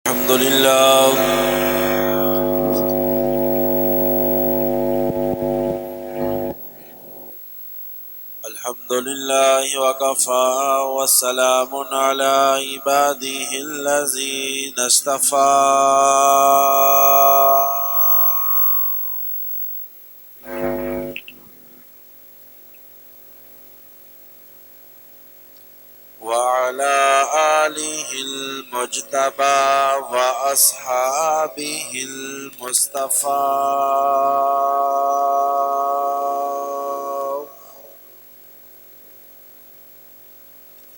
الحمد لله الحمد لله وكفى وسلام على عباده الذين اصطفى وعلى آله المجتبى وأصحابه المصطفى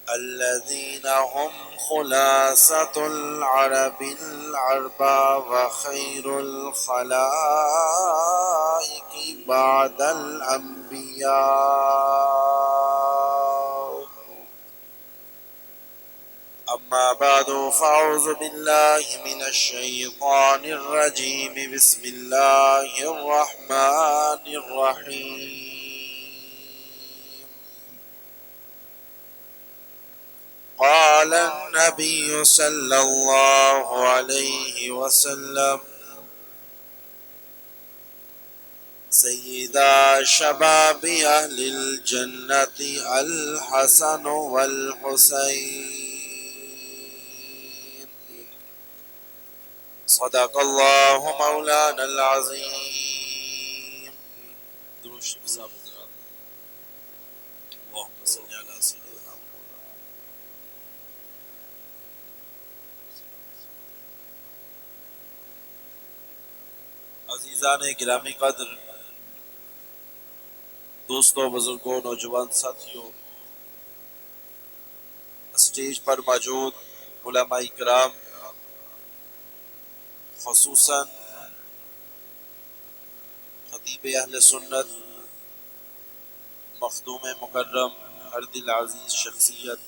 الذين هم خلاصة العرب العربى وخير الخلائق بعد الأنبياء. أما بعد فأعوذ بالله من الشيطان الرجيم. بسم الله الرحمن الرحيم. قال النبي صلى الله عليه وسلم: سيدا شباب أهل الجنة الحسن والحسين. صدق الله مولانا العظيم. درود شریف صاحب حضرات، اللهم صل على سيدنا مولانا. عزیزان گرامی قدر، دوستوں، بزرگوں، نوجوان ساتھیوں، اسٹیج پر موجود علماء کرام، خصوصاً خطیب اہل سنت، مخدوم مکرم، ہر دل عزیز شخصیت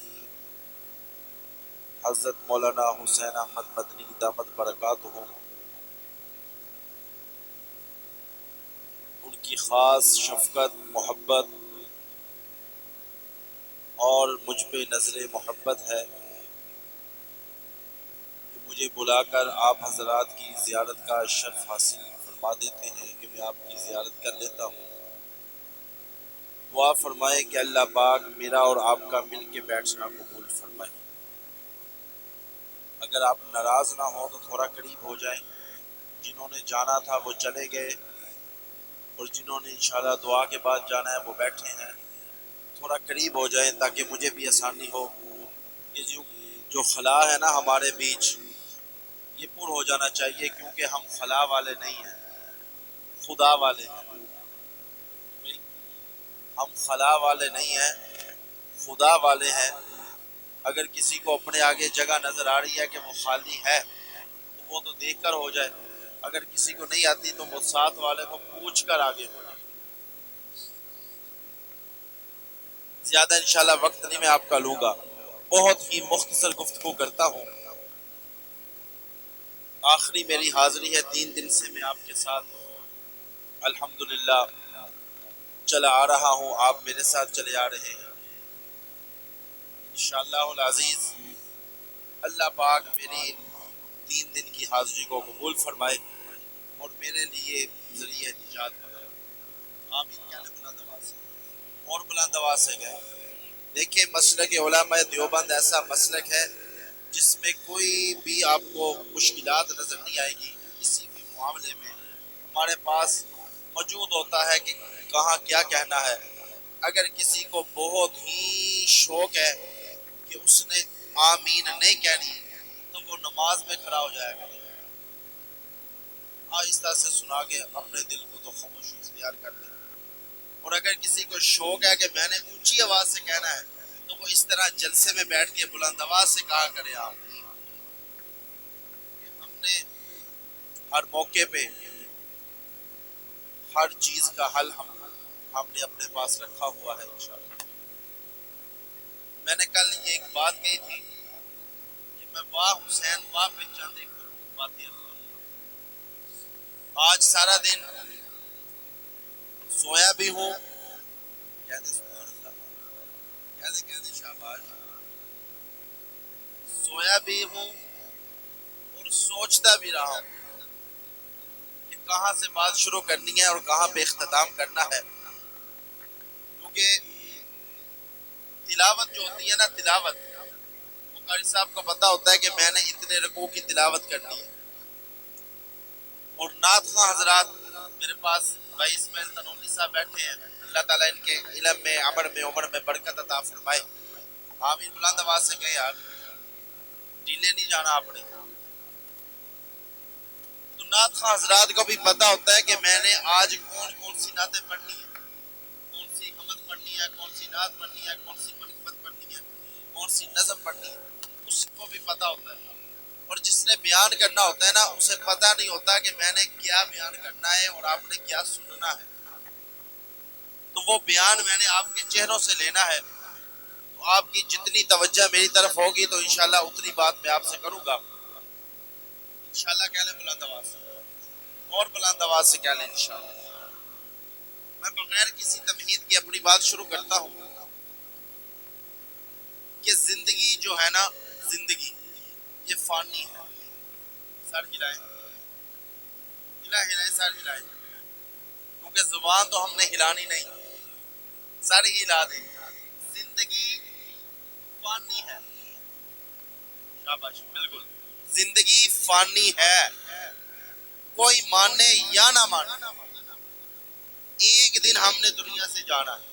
حضرت مولانا حسین احمد مدنی دامت برکاتہم، ان کی خاص شفقت، محبت اور مجھ پہ نظر محبت ہے کہ مجھے بلا کر آپ حضرات کی زیارت کا شرف حاصل فرما دیتے ہیں کہ میں آپ کی زیارت کر لیتا ہوں. دعا فرمائے کہ اللہ پاک میرا اور آپ کا مل کے بیٹھنا قبول فرمائے. اگر آپ ناراض نہ ہوں تو تھوڑا قریب ہو جائیں. جنہوں نے جانا تھا وہ چلے گئے اور جنہوں نے انشاءاللہ دعا کے بعد جانا ہے وہ بیٹھے ہیں. تھوڑا قریب ہو جائیں تاکہ مجھے بھی آسانی ہو. یہ جو خلا ہے نا ہمارے بیچ، یہ پر ہو جانا چاہیے، کیونکہ ہم خلا والے نہیں ہیں، خدا والے ہیں. ہم خلا والے نہیں ہیں، خدا والے ہیں. اگر کسی کو اپنے آگے جگہ نظر آ رہی ہے کہ وہ خالی ہے تو وہ تو دیکھ کر ہو جائے. اگر کسی کو نہیں آتی تو وہ ساتھ والے کو پوچھ کر آگے ہو جائے. زیادہ انشاءاللہ وقت نہیں میں آپ کا لوں گا، بہت ہی مختصر گفتگو کرتا ہوں. آخری میری حاضری ہے، 3 دن سے میں آپ کے ساتھ الحمدللہ چلا آ رہا ہوں، آپ میرے ساتھ چلے آ رہے ہیں. انشاءاللہ العزیز اللہ پاک میری 3 دن کی حاضری کو قبول فرمائے اور میرے لیے ذریعہ نجات بنائے. آمین. کیا بلند آواز ہے اور بلند آواز سے گئے. دیکھیں، مسلک علماء دیوبند ایسا مسلک ہے جس میں کوئی بھی آپ کو مشکلات نظر نہیں آئے گی. کسی بھی معاملے میں ہمارے پاس موجود ہوتا ہے کہ کہاں کیا کہنا ہے. اگر کسی کو بہت ہی شوق ہے کہ اس نے آمین نہیں کہنی تو وہ نماز میں کھڑا ہو جائے گا، آہستہ سے سنا کے اپنے دل کو تو خاموشی اختیار کر لے. اور اگر کسی کو شوق ہے کہ میں نے اونچی آواز سے کہنا ہے تو وہ اس طرح جلسے میں بیٹھ کے بلند آواز سے کہا کرے. آپ ہم نے ہر موقع پہ ہر چیز کا حل ہم نے اپنے پاس رکھا ہوا ہے انشاءاللہ. میں نے کل یہ ایک بات کہی تھی کہ میں واہ حسین واہ پہ چند ایک باتیں. آج سارا دن سویا بھی ہوں، کہتے سبحان اللہ، کہتے شاباش، سویا بھی ہوں اور سوچتا بھی رہا ہوں کہ کہاں سے بات شروع کرنی ہے اور کہاں پہ اختتام کرنا ہے، کیونکہ تلاوت جو ہوتی ہے نا، تلاوت، وہ قاری صاحب کو پتا ہوتا ہے کہ میں نے اتنے رکوع کی تلاوت کرنی ہے، اور نعت خواں حضرات میرے پاس بھائی اسماعیل تنولی صاحب بیٹھے ہیں، اللہ تعالیٰ ان کے علم میں، عمر میں، عمر میں برکت عطا فرمائے۔ آمین، بلند آواز سے کہیں یار، ڈیلے نہیں جانا آپ نے۔ تو نعت خواں حضرات کو بھی پتا ہوتا ہے کہ میں نے آج کون کون سی نعتیں پڑھنی ہیں، کون سی حمد پڑھنی ہے، کون سی نعت پڑھنی ہے، کون سی منقبت پڑھنی ہے، کون سی نظم پڑھنی ہے، اس کو بھی پتا ہوتا ہے۔ اور جس نے بیان کرنا ہوتا ہے نا، اسے پتا نہیں ہوتا کہ میں نے کیا بیان کرنا ہے اور آپ نے کیا سننا ہے۔ تو وہ بیان میں نے آپ کے چہروں سے لینا ہے، تو آپ کی جتنی توجہ میری طرف ہوگی تو انشاءاللہ اتنی بات میں آپ سے کروں گا۔ انشاءاللہ کہہ لیں بلند آواز سے، اور بلند آواز سے کہہ لیں انشاءاللہ۔ میں بغیر کسی تمہید کے اپنی بات شروع کرتا ہوں کہ زندگی جو ہے نا، زندگی یہ فانی ہے۔ سر ہلائیں، ہلائیں سر ہلائیں، کیونکہ زبان تو ہم نے ہلانی نہیں، سر ہی ہلا دیں۔ زندگی فانی ہے، شاباش، بالکل، زندگی فانی ہے، کوئی مانے یا نہ مانے، ایک دن ہم نے دنیا سے جانا ہے۔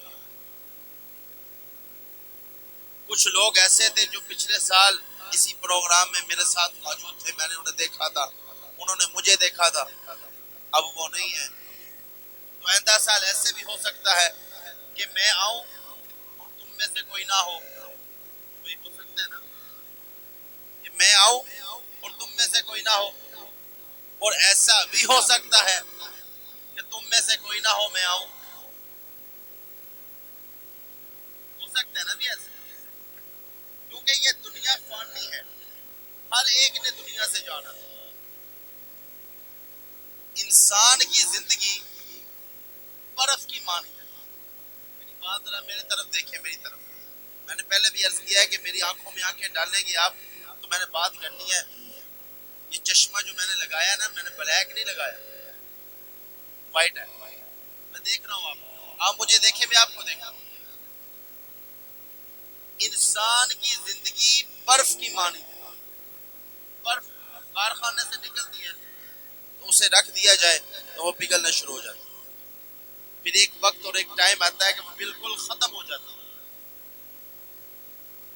کچھ لوگ ایسے تھے جو پچھلے سال اسی پروگرام میں میرے ساتھ موجود تھے، میں نے انہیں دیکھا تھا، انہوں نے مجھے دیکھا تھا، اب وہ نہیں ہے۔ تو آئندہ سال ایسے بھی ہو سکتا ہے کہ میں آؤں اور تم میں سے کوئی نہ ہو، وہی ہو سکتا ہے نا، کہ میں آؤں اور تم میں سے کوئی نہ ہو، اور ایسا بھی ہو سکتا ہے کہ تم میں سے کوئی نہ ہو، میں آؤں، ہو سکتا ہے نا بھی ایسے، کیونکہ یہ دنیا فانی ہے، ہر ایک نے دنیا سے جانا۔ انسان کی زندگی برف کی مانی ہے۔ میری بات ذرا میرے طرف دیکھیں، میری طرف، میں نے پہلے بھی عرض کیا ہے کہ میری آنکھوں میں آنکھیں ڈالیں گے آپ تو میں نے بات کرنی ہے۔ یہ چشمہ جو میں نے لگایا نا، میں نے بلیک نہیں لگایا، وائٹ ہے، میں دیکھ رہا ہوں آپ مجھے دیکھیں، میں آپ کو دیکھ رہا ہوں۔ انسان کی زندگی برف کی مانی ہے، برف کارخانے سے نکلتی ہے تو اسے رکھ دیا جائے تو وہ پگھلنا شروع ہو جاتا ہے، پھر ایک وقت اور ایک ٹائم آتا ہے کہ وہ بالکل ختم ہو جاتا ہے۔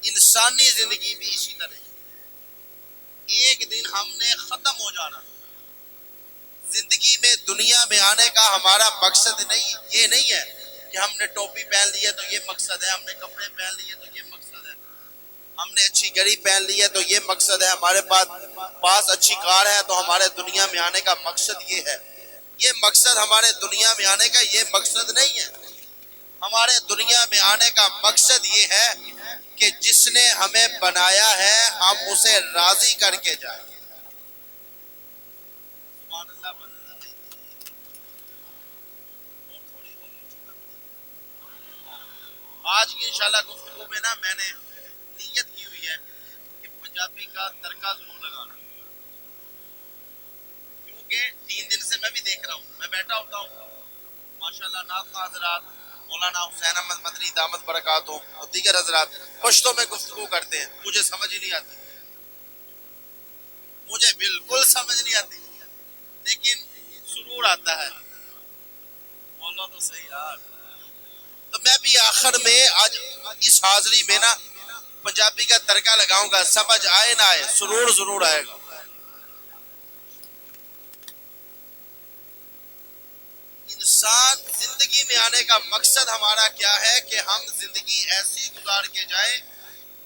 انسانی زندگی بھی اسی طرح ہے، ایک دن ہم نے ختم ہو جانا۔ زندگی میں، دنیا میں آنے کا ہمارا مقصد نہیں، یہ نہیں ہے کہ ہم نے ٹوپی پہن لی ہے تو یہ مقصد ہے، ہم نے کپڑے پہن لیے تو یہ مقصد ہے، ہم نے اچھی گھڑی پہن لی ہے تو یہ مقصد ہے، ہمارے پاس اچھی کار ہے تو ہمارے دنیا میں آنے کا مقصد یہ ہے۔ یہ مقصد ہمارے دنیا میں آنے کا یہ مقصد نہیں ہے۔ ہمارے دنیا میں آنے کا مقصد یہ ہے کہ جس نے ہمیں بنایا ہے ہم اسے راضی کر کے جائیں۔ سبحان اللہ، آج کی انشاءاللہ گفتگو میں نا میں نے نیت کی ہوئی ہے کہ پنجابی کا ترکہ ضرور لگانا، کیونکہ 3 دن سے میں بھی دیکھ رہا ہوں، میں بیٹھا ہوتا ہوں، ماشاءاللہ ناظرین حضرات، مولانا حسین احمد مدنی دامت برکاتہ اور دیگر حضرات پشتوں میں گفتگو کرتے ہیں، مجھے سمجھ ہی نہیں آتی، مجھے بالکل سمجھ نہیں آتی، لیکن سرور آتا ہے، بولو تو صحیح یار۔ تو میں بھی آخر میں آج اس حاضری میں نا پنجابی کا ترکہ لگاؤں گا، سمجھ آئے نہ آئے سرور ضرور آئے گا۔ انسان زندگی میں آنے کا مقصد ہمارا کیا ہے کہ ہم زندگی ایسی گزار کے جائیں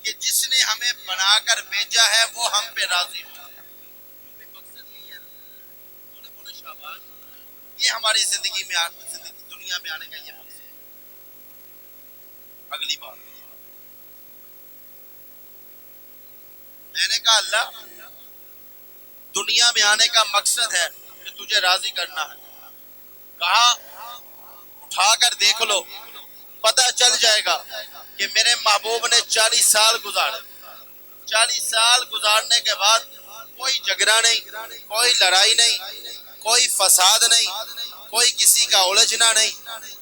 کہ جس نے ہمیں بنا کر بھیجا ہے وہ ہم پہ راضی ہو۔ مقصد یہی ہے، بولے بولے شاباش، یہ ہماری زندگی میں دنیا میں آنے کا یہ مقصد ہے۔ اگلی بات میں نے کہا، اللہ دنیا میں آنے کا مقصد ہے کہ تجھے راضی کرنا ہے، کہا اٹھا کر دیکھ لو، پتہ چل جائے گا کہ میرے محبوب نے 40 سال گزارے، 40 سال گزارنے کے بعد کوئی جھگڑا نہیں، کوئی لڑائی نہیں، کوئی فساد نہیں، کوئی کسی کا الجھنا نہیں،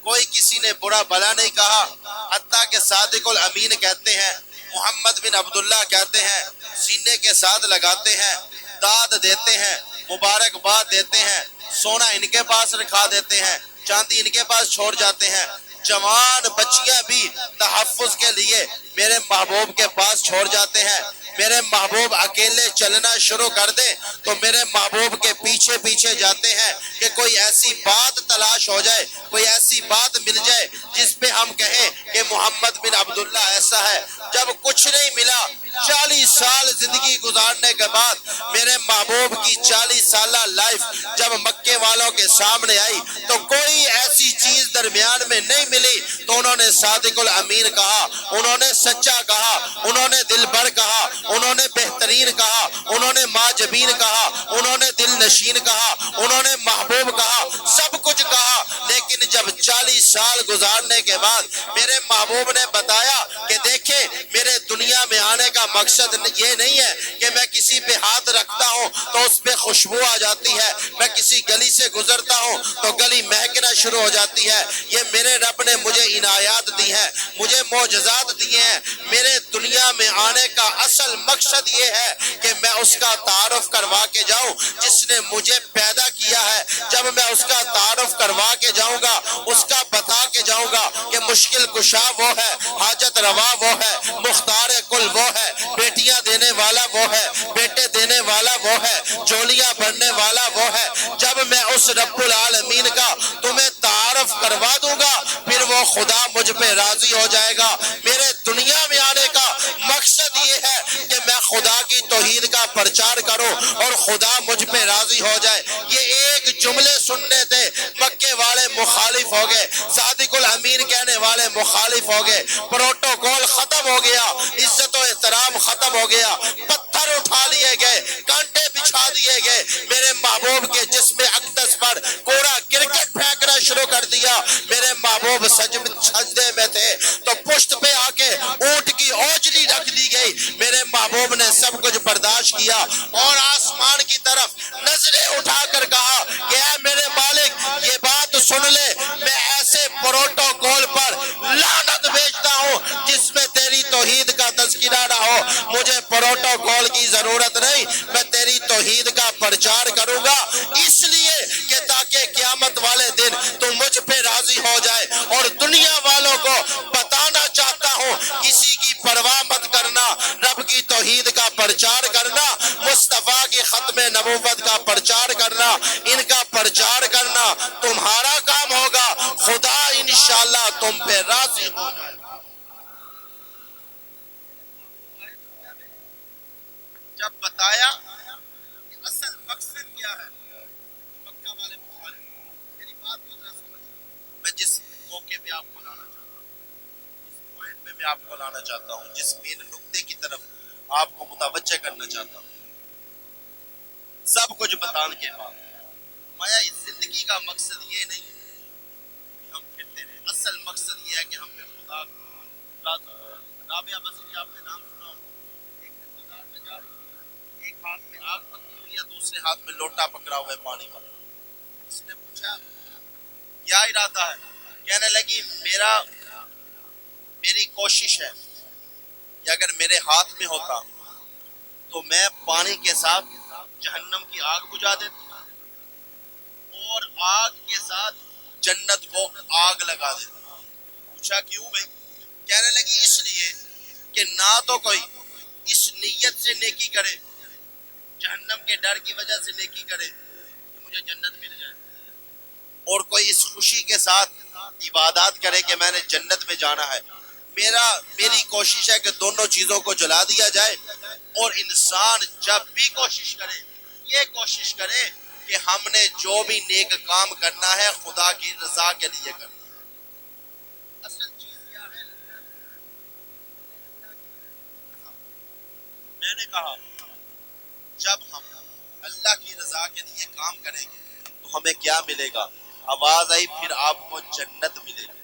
کوئی کسی نے برا بھلا نہیں کہا، حتیٰ کہ صادق الامین کہتے ہیں، محمد بن عبداللہ کہتے ہیں، سینے کے ساتھ لگاتے ہیں، داد دیتے ہیں، مبارکباد دیتے ہیں، سونا ان کے پاس رکھا دیتے ہیں، چاندی ان کے پاس چھوڑ جاتے ہیں، جوان بچیاں بھی تحفظ کے لیے میرے محبوب کے پاس چھوڑ جاتے ہیں۔ میرے محبوب اکیلے چلنا شروع کر دے تو میرے محبوب کے پیچھے پیچھے جاتے ہیں کہ کوئی ایسی بات تلاش ہو جائے، کوئی ایسی بات مل جائے جس پہ ہم کہیں کہ محمد بن عبداللہ ایسا ہے۔ جب کچھ نہیں ملا، 40 سال زندگی گزارنے کے بعد میرے محبوب کی 40 سالہ لائف جب مکے والوں کے سامنے آئی تو کوئی ایسی چیز درمیان میں نہیں ملی تو انہوں نے صادق الامین کہا، انہوں نے سچا کہا، انہوں نے دل بر کہا، انہوں نے بہترین کہا، انہوں نے ماجبین کہا، انہوں نے دل نشین کہا، انہوں نے محبوب کہا، سب کچھ کہا۔ لیکن جب 40 سال گزارنے کے بعد میرے محبوب نے بتایا کہ دیکھیں میرے دنیا میں آنے کا مقصد یہ نہیں ہے کہ میں کسی پہ ہاتھ رکھتا ہوں تو اس پہ خوشبو آ جاتی ہے، میں کسی گلی سے گزرتا ہوں تو گلی مہکنا شروع ہو جاتی ہے۔ یہ میرے رب نے مجھے عنایات دی ہیں، مجھے معجزات دیے ہیں۔ میرے دنیا میں آنے کا اصل مقصد یہ ہے کہ میں اس کا تعارف کروا کے جاؤں جس نے مجھے پیدا کیا ہے۔ جب میں اس کا تعارف کروا کے جاؤں گا، اس کا بتا کے جاؤں گا کہ مشکل کشا وہ ہے، حاجت روا وہ ہے، مختار کل وہ ہے، بیٹیاں دینے والا وہ ہے، بیٹے دینے والا وہ ہے، جولیاں بھرنے والا وہ ہے۔ جب میں اس رب العالمین کا تمہیں تعارف کروا دوں گا پھر وہ خدا مجھ پہ راضی ہو جائے گا۔ میرے دنیا میں آنے کا مقصد یہ ہے کہ میں خدا کی توحید کا پرچار کروں اور خدا مجھ پہ راضی ہو جائے۔ یہ ایک جملے سننے تھے، مکے والے مخالف ہو گئے، صادق الامین کہنے والے مخالف ہو گئے، پروٹوکول ختم ہو گیا، عزت و احترام ختم ہو گیا، پتھر اٹھا لیے گئے، کانٹے بچھا دیے گئے، میرے محبوب کے جسم اقدس پر کوڑا کرکٹ پھینکنا شروع کر دیا۔ میرے محبوب سجدے میں تھے تو پشت پہ آ کے اونٹ کی اوجلی رکھ دی گئی۔ میرے محبوب نے سب کچھ برداشت کیا اور آسمان کی طرف نظریں اٹھا کر کہا کہ اے میرے مالک یہ بات سن لے، میں ایسے پروٹوکول پر لعنت بھیجتا ہوں جس میں تیری توحید کا تذکرہ نہ ہو۔ مجھے پروٹوکول کی ضرورت نہیں، میں تیری توحید کا پرچار کروں گا، اس لیے کہ تاکہ قیامت والے دن تو مجھ پہ راضی ہو جائے۔ اور دنیا والوں کو بتانا چاہتا ہوں کسی کی پرواہ مت کرنا، رب کی توحید کا پرچار کرنا، مصطفیٰ کی ختم نبوت کا پرچار کرنا، ان کا پرچار کرنا تمہارا کام ہوگا، خدا انشاءاللہ تم پہ راضی ہو جائے گا۔ جب بتایا کہ اصل مقصد کیا ہے تو مکہ والے مخالف، میری بات کو ذرا سمجھیں، میں جس موقع پہ آپ کو لانا چاہتا ہوں، جس پوائنٹ پہ میں آپ کو لانا چاہتا ہوں، جس مین نقطے کی طرف آپ کو متوجہ کرنا چاہتا ہوں، سب کچھ بتانے کے بعد مایا اس زندگی کا مقصد یہ نہیں ہے کہ ہم پھرتے رہے، اصل مقصد یہ ہے کہ ہم پہ خدا راضی ہو۔ رابعہ بصری آپ نے نام سنا ہو، ایک دن بازار میں جا رہی ہے، ایک ہاتھ میں آگ پکڑی ہوئی ہے، دوسرے ہاتھ میں لوٹا پکڑا ہوا ہے پانی والا۔ اس نے پوچھا کیا ارادہ ہے؟ کہنے لگی میری کوشش ہے کہ اگر میرے ہاتھ میں ہوتا تو میں پانی کے ساتھ جہنم کی آگ بجھا دیتا اور آگ کے ساتھ جنت کو آگ لگا دیتا۔ پوچھا کیوں بھائی؟ کہنے لگی اس لیے کہ نہ تو کوئی اس نیت سے نیکی کرے، جہنم کے ڈر کی وجہ سے نیکی کرے کہ مجھے جنت مل جائے، اور کوئی اس خوشی کے ساتھ عبادات کرے کہ میں نے جنت میں جانا ہے۔ میری کوشش ہے کہ دونوں چیزوں کو جلا دیا جائے، اور انسان جب بھی کوشش کرے یہ کوشش کرے کہ ہم نے جو بھی نیک کام کرنا ہے خدا کی رضا کے لیے کرنا ہے۔ اصل چیز کیا ہے؟ میں نے کہا جب ہم اللہ کی رضا کے لیے کام کریں گے تو ہمیں کیا ملے گا؟ آواز آئی پھر آپ کو جنت ملے گی۔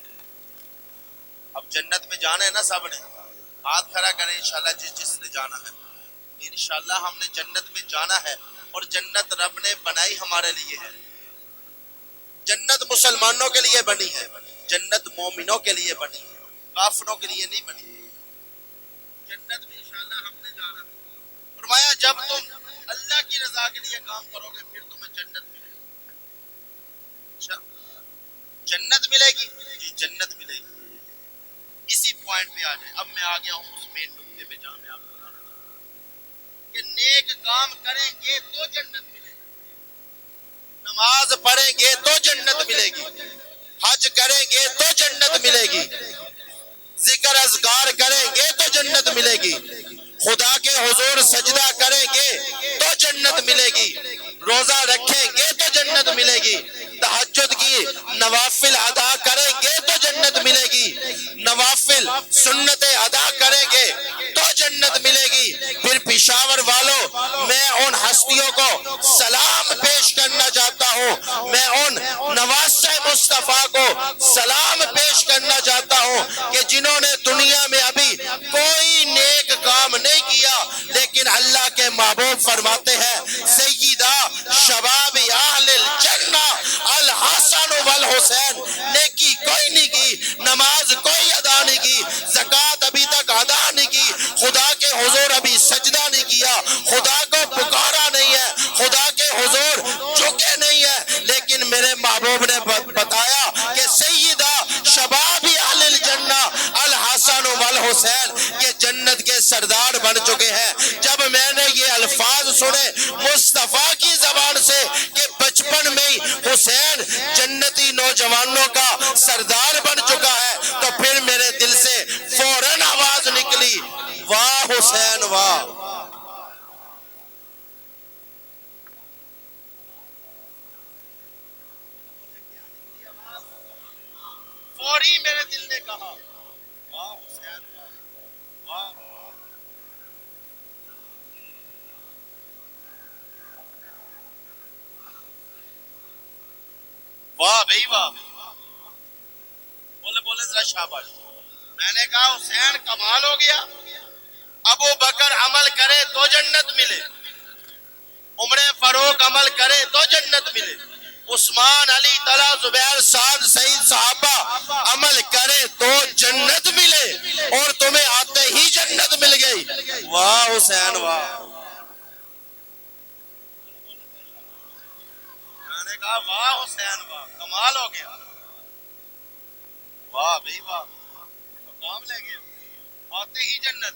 اب جنت میں جانا ہے نا، سب نے ہاتھ کھڑا کریں انشاءاللہ جس نے جانا ہے۔ انشاءاللہ ہم نے جنت میں جانا ہے، اور جنت رب نے بنائی ہمارے لیے ہے۔ جنت مسلمانوں کے لیے بنی ہے، جنت مومنوں کے لیے بنی ہے، کافروں کے لیے نہیں بنی۔ جنت میں انشاءاللہ ہم نے جانا ہے۔ فرمایا جب تم اللہ کی رضا کے لیے کام کرو گے پھر تمہیں جنت ملے گی۔ اچھا جنت ملے گی؟ جی جنت ملے گی۔ اسی پوائنٹ پہ آ جائیں۔ اب میں آ گیا ہوں اس مین نقطے پہ جہاں میں آپ کو بتانا چاہتا ہوں کہ نیک کام کریں گے تو جنت ملے گی، نماز پڑھیں گے تو جنت ملے گی، حج کریں گے تو جنت ملے گی، ذکر اذکار کریں گے تو جنت ملے گی، خدا کے حضور سجدہ کریں گے تو جنت ملے گی، روزہ رکھیں گے تو جنت ملے گی، تہجد کی نوافل ادا کریں گے تو جنت ملے گی، نوافل سنتیں ادا کریں گے تو جنت ملے گی۔ پھر پشاور والوں، میں ان ہستیوں کو سلام پیش کرنا چاہتا ہوں، میں ان نواسہ مصطفیٰ کو سلام پیش کرنا چاہتا ہوں کہ جنہوں نے دنیا میں ابھی کوئی نیک کام نہیں کیا، لیکن اللہ کے محبوب فرماتے ہیں سیدہ شباب اہل الجنہ الحسن والحسین، نیکی کوئی نہیں کی، نماز کوئی ادا نہیں کی، زکوٰۃ ابھی تک ادا نہیں کی، خدا کے حضور ابھی سجدہ نہیں کیا، خدا کو پکارا نہیں ہے، خدا کے حضور جھکے نہیں ہے، لیکن میرے محبوب نے بتایا کہ سیدہ شباب اہل الجنہ الحسن والحسین یہ جنت کے سردار بن چکے ہیں۔ جب میں نے یہ الفاظ سنے مصطفیٰ کی زبان سے کہ بچپن میں ہی حسین جنتی نوجوانوں کا سردار بن چکا ہے، تو پھر میرے دل سے فوراً آواز نکلی، واہ حسین واہ۔ فوری میرے دل نے کہا واہ حسین واہ، واہ واہ بھائی واہ، بولے بولے ذرا شاباش۔ میں نے کہا حسین کمال ہو گیا، ابو بکر عمل کرے تو جنت ملے، عمر فاروق عمل کرے تو جنت ملے، عثمان علی طلحہ زبیر سعد سعید صحابہ عمل کرے تو جنت ملے، اور تمہیں آتے ہی جنت مل گئی، واہ حسین واہ۔ میں نے کہا واہ حسین واہ، کمال ہو گیا، واہ بھائی واہ، کام لے گئے، آتے ہی جنت۔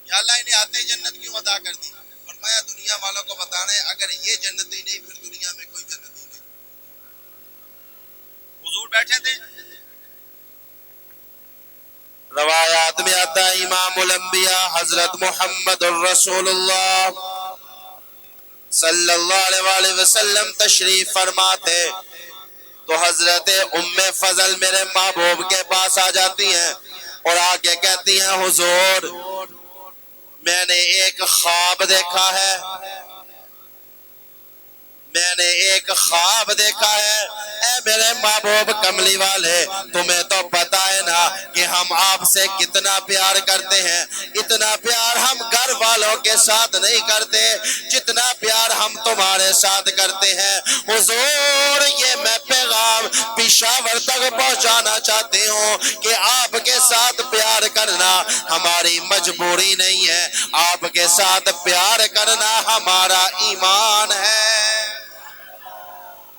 یا اللہ انہیں آتے ہی جنت کیوں عطا کر دی؟ فرمایا دنیا والوں کو بتانا ہے اگر یہ جنتی نہیں پھر دنیا میں کوئی جنتی نہیں۔ حضور بیٹھے تھے، روایات میں آتا ہے امام الانبیاء حضرت محمد الرسول اللہ صلی اللہ علیہ وآلہ وسلم تشریف فرماتے تو حضرت ام فضل میرے محبوب کے پاس آ جاتی ہیں اور آگے کہتی ہیں حضور میں نے ایک خواب دیکھا ہے، میں نے ایک خواب دیکھا ہے، اے میرے محبوب کملی والے تمہیں تو پتہ ہے نا کہ ہم آپ سے کتنا پیار کرتے ہیں، اتنا پیار ہم گھر والوں کے ساتھ نہیں کرتے جتنا پیار ہم تمہارے ساتھ کرتے ہیں۔ حضور یہ میں پیغام پشاور تک پہنچانا چاہتی ہوں کہ آپ کے ساتھ پیار کرنا ہماری مجبوری نہیں ہے، آپ کے ساتھ پیار کرنا ہمارا ایمان ہے،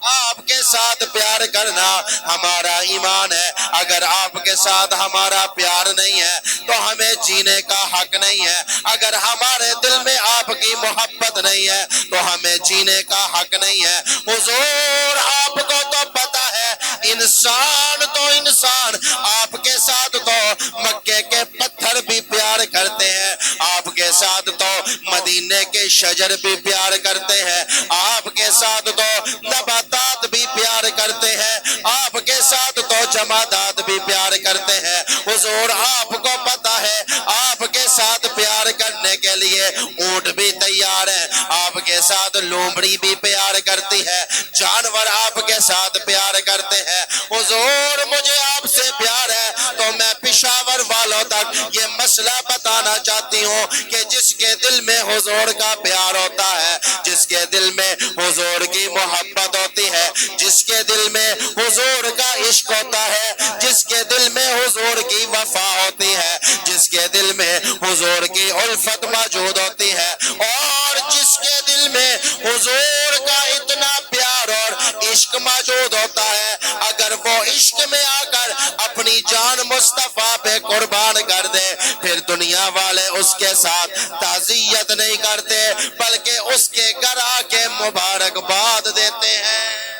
آپ کے ساتھ پیار کرنا ہمارا ایمان ہے۔ اگر آپ کے ساتھ ہمارا پیار نہیں ہے تو ہمیں جینے کا حق نہیں ہے، اگر ہمارے دل میں آپ کی محبت نہیں ہے تو ہمیں جینے کا حق نہیں ہے۔ حضور آپ کو تو پتہ ہے انسان تو انسان آپ کے ساتھ تو مکے کے پتھر بھی پیار کرتے ہیں، آپ کے ساتھ تو مدینے کے شجر بھی پیار کرتے ہیں، آپ کے ساتھ تو نباتات بھی پیار کرتے ہیں، آپ کے ساتھ تو جمادات بھی پیار کرتے ہیں۔ حضور آپ کو پتہ ہے آپ کے ساتھ پیار کرنے کے لیے اونٹ بھی تیار ہے، آپ کے ساتھ لومڑی بھی پیار کرتی ہے، جانور آپ کے ساتھ پیار کرتے ہیں۔ حضور مجھے آپ سے پیار ہے تو میں پشاور والوں والوں تک یہ مسئلہ بتانا چاہتی ہوں کہ جس کے دل میں حضور کا پیار ہوتا ہے، جس کے دل میں حضور کی محبت ہوتی ہے، جس کے دل میں حضور کا عشق ہوتا ہے، جس کے دل میں حضور کی وفا ہوتی ہے، جس کے دل میں حضور کی الفت موجود ہوتی ہے، اور جس کے دل میں حضور کا اتنا پیار اور عشق موجود ہوتا ہے، اگر وہ عشق میں آ کر اپنی جان مصطفیٰ پہ قربان کر دے، پھر دنیا والے اس کے ساتھ تعزیت نہیں کرتے بلکہ اس کے گھر آ کے مبارکباد دیتے ہیں۔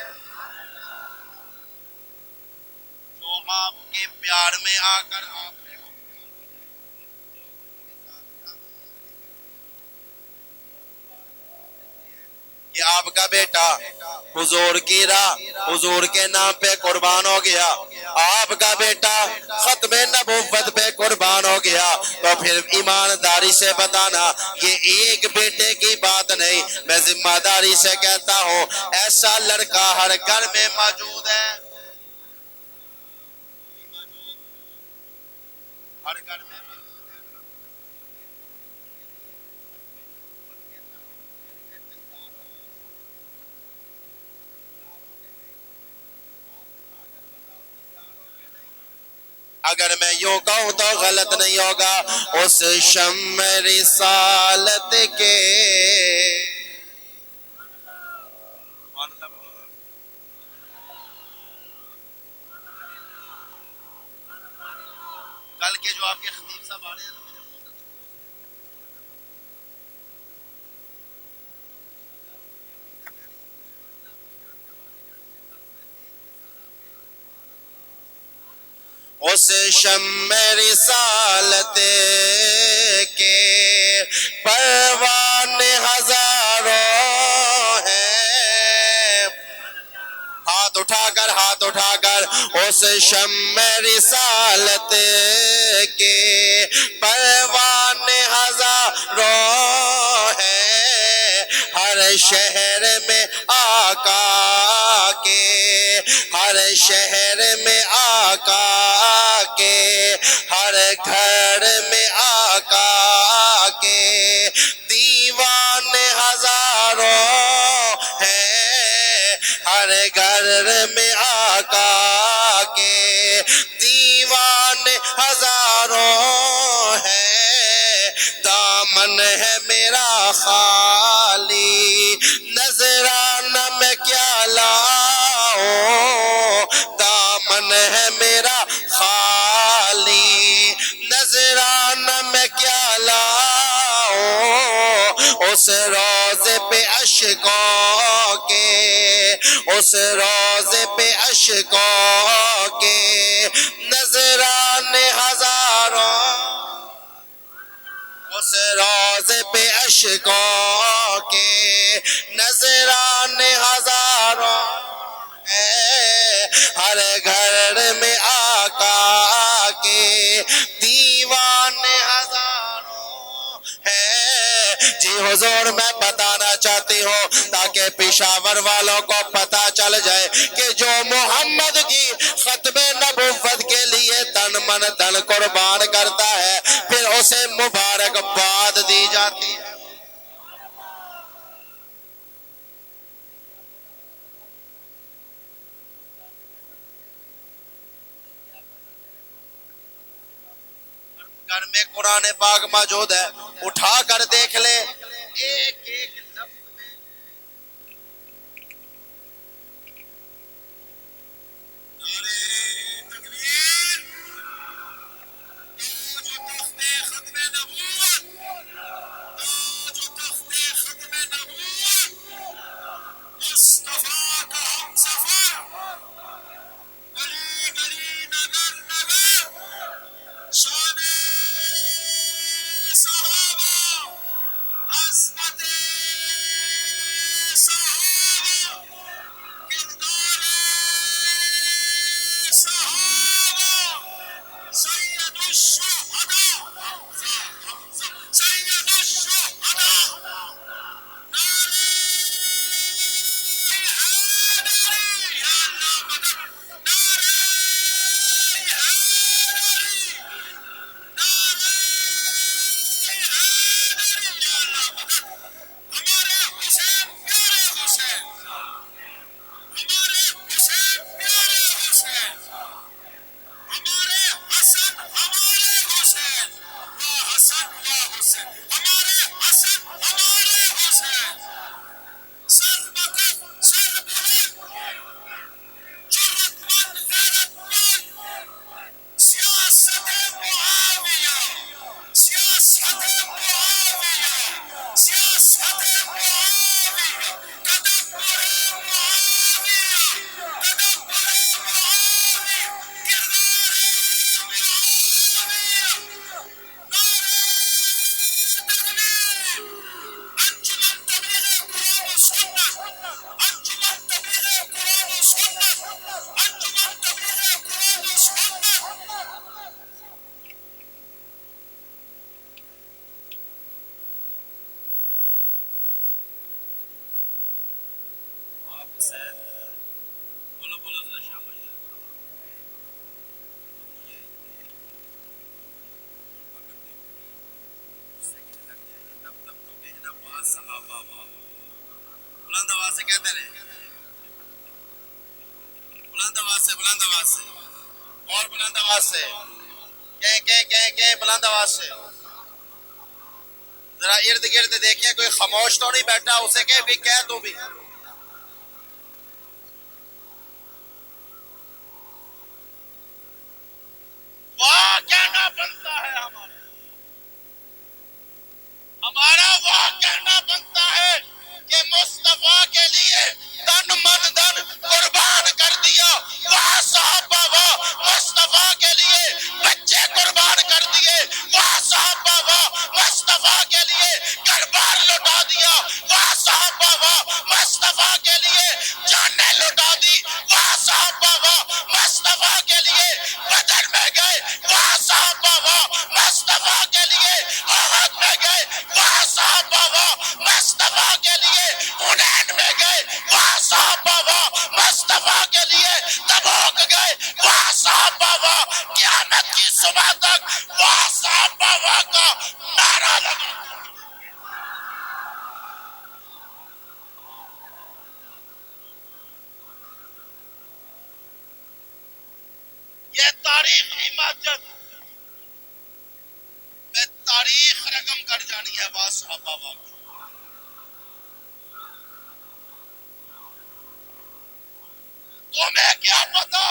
جو آپ کے پیار میں آ کر آپ کہ آپ کا بیٹا حضور کی راہ حضور کے نام پہ قربان ہو گیا، آپ کا بیٹا ختم نبوت پہ قربان ہو گیا، تو پھر ایمانداری سے بتانا یہ ایک بیٹے کی بات نہیں، میں ذمہ داری سے کہتا ہوں ایسا لڑکا ہر گھر میں موجود ہے، ہر گھر میں اگر میں یوں کہوں تو غلط نہیں ہوگا، اس شمع رسالت کے کل کے جو آپ کے خطیب صاحب آ رہے ہیں نا، اس شمع رسالت کے پروان ہزاروں ہیں، ہاتھ اٹھا کر اس شمع رسالت کے پروان ہزاروں ہیں، ہر شہر میں آقا کے، ہر شہر میں آقا کے، ہر گھر میں آقا کے دیوان ہزاروں ہیں، ہر گھر میں آقا کے دیوان ہزاروں ہیں، دامن ہے میرا خالی نذرانہ میں کیا لاؤں، دامن ہے میرا خالی نذرانہ میں کیا لاؤں، اس روضے پہ اشکوں کے، اس روضے پہ اشکوں کے نذرانے ہزاروں، اس روضے پہ اشکوں کے نذرانے ہزاروں ہیں، ہر گھر میں آقا کے دیوان ہزاروں ہیں۔ جی حضور میں بتانا چاہتی ہوں تاکہ پشاور والوں کو پتا چل جائے کہ جو محمد کی ختم نبوت کے لیے تن من دھن قربان کرتا ہے پھر اسے مبارکباد دی جاتی ہے۔ گھر میں قرآن پاک موجود ہے، اٹھا کر دیکھ لے، ایک ایک لفظ میں نعرہ تکبیر، تاج و تخت ختم نبوت، تاج و تخت ختم نبوت، مصطفیٰ کا ہم سفر، گلی گلی نگر نگر، شان صحابہ عظمت حسین بولو بولو ذرا شامل مجھے پکڑتے ہو اس سے کہنے لگ جائے تب تب تو کہنا واہ صحابہ واہ بلند آواز سے کہتے رہے بلند آواز سے اور بلند آواز سے کہ بلند آواز سے ذرا ارد گرد دیکھیں کوئی خاموش تو نہیں بیٹھا اسے کہ بھی کہہ تو بھی واہ کہنا بنتا ہے ہمارا واہ کہنا بنتا ہے کہ مصطفیٰ کے لیے تن من دن قربان کر دیا واہ صحابہ واہ مصطفیٰ کے لیے بچے قربان کر دیے واہ صحابہ واہ مصطفیٰ کے لیے گھر بار لٹا دیا واہ صحابہ واہ مصطفیٰ کے لیے جانیں لٹا دی واہ صحابہ واہ مصطفیٰ کے لیے بدر میں گئے واہ صحابہ واہ مصطفیٰ کے لیے احد میں گئے واہ صحابہ واہ مصطفیٰ کے لیے حنین میں گئے واہ صحابہ واہ مصطفیٰ کے لیے تبوک گئے واہ صحابہ واہ قیامت کی صبح تک واہ صحابہ واہ کا نعرہ لگا یہ تاریخی مسجد میں تاریخ رقم کر جانی ہے واہ صحابہ واہ تمہیں کیا پتا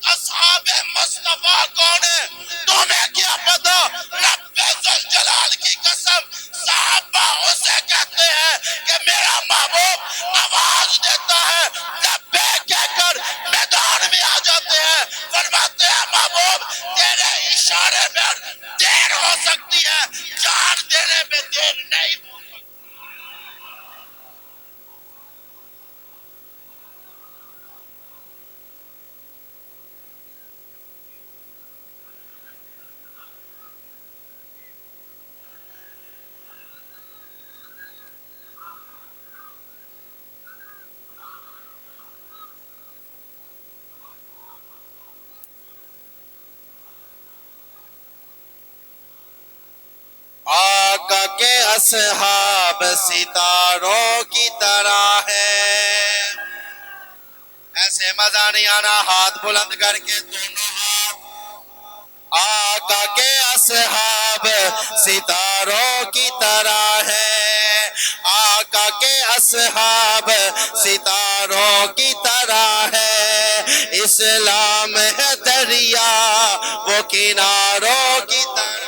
اصحاب مصطفیٰ کون ہے تمہیں کیا پتا رب ذوالجلال کی قسم صحابہ اسے کہتے ہیں کہ میرا محبوب آواز دیتا ہے لبیک کہہ کر میدان میں آ جاتے ہیں فرماتے ہیں محبوب تیرے اشارے میں دیر ہو سکتی ہے جان دینے میں دیر نہیں ہو آقا کے اصحاب ستاروں کی طرح ہے ایسے مزہ نہیں آنا ہاتھ بلند کر کے دونوں ہاتھ آقا کے اصحاب ستاروں کی طرح ہے آقا کے اصحاب ستاروں کی طرح ہے اسلام ہے دریا وہ کناروں کی طرح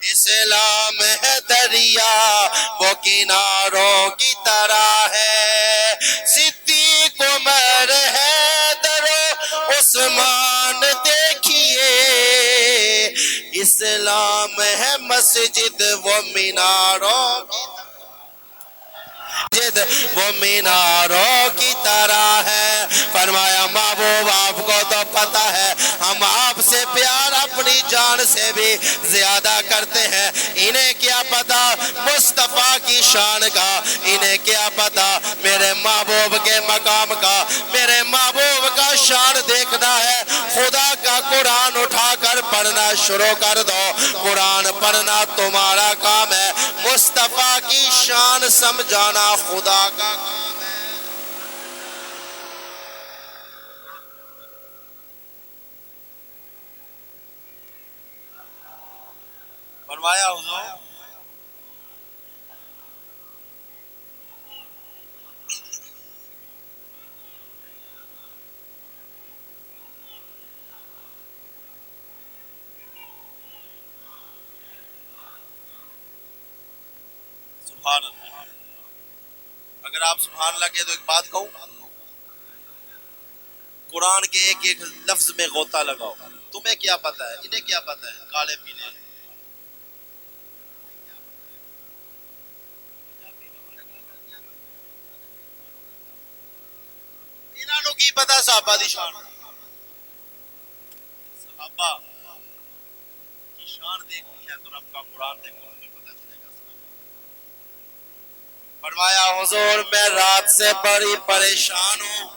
اسلام ہے دریا وہ کناروں کی طرح ہے صدیق عمر حیدر و عثمان دیکھیے اسلام ہے مسجد وہ میناروں کی مسجد وہ میناروں کی طرح ہے فرمایا محبوب آپ کو تو پتہ ہے ہم آپ سے پیار اپنی جان سے بھی زیادہ کرتے ہیں انہیں کیا پتا مصطفیٰ کی شان کا انہیں کیا پتا میرے محبوب کے مقام کا میرے محبوب کا شان دیکھنا ہے خدا کا قرآن اٹھا کر پڑھنا شروع کر دو قرآن پڑھنا تمہارا کام ہے مصطفیٰ کی شان سمجھانا خدا کا کام ہے فرمایا حضور سبحان اللہ اگر آپ سبحان اللہ کہے تو ایک بات کہوں قرآن کے ایک ایک لفظ میں غوطہ لگاؤ تمہیں کیا پتا ہے انہیں کیا پتا ہے کالے پیلے انہوں کی پتا صحابہ دی شان صحابہ کی شان دیکھنی ہے تو رب کا قرآن دیکھو تمہیں پتا چلے گا فرمایا حضور میں رات سے بڑی پریشان ہوں.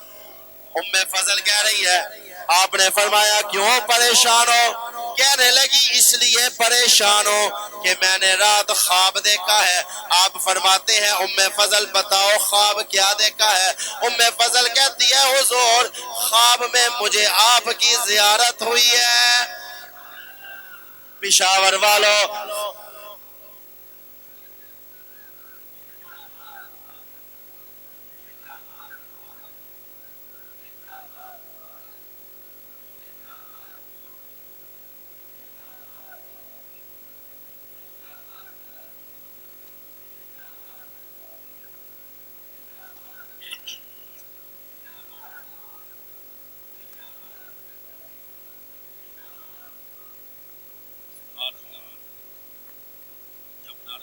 ام فضل کہہ رہی ہے آپ نے فرمایا کیوں پریشان ہو؟ کہنے لگی اس لیے پریشان ہو کہ میں نے رات خواب دیکھا ہے. آپ فرماتے ہیں ام فضل بتاؤ خواب کیا دیکھا ہے؟ ام فضل کہتی ہے حضور خواب میں مجھے آپ کی زیارت ہوئی ہے. پشاور والوں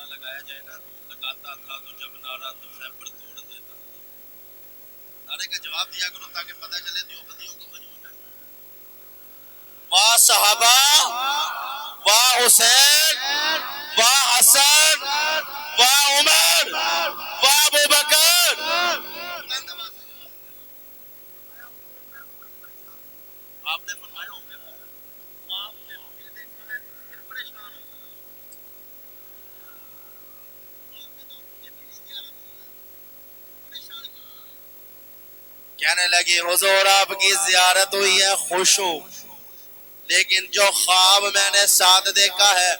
لگایا جائے نا لگاتا تھا تو جب نعرہ تو خیبر توڑ دیتا تھا. نعرے کا جواب دیا کرو تاکہ پتہ چلے دیوبندیوں کا وجود ہے. واہ صحابہ واہ حسین واہ حسن واہ عمر واہ ابو بکر. آپ نے فرمایا خواب میں مجھے دیکھا ہے پھر پریشان ہو. کہنے لگی حضور آپ کی زیارت ہوئی ہے خوش ہوں لیکن جو خواب میں نے ساتھ دیکھا ہے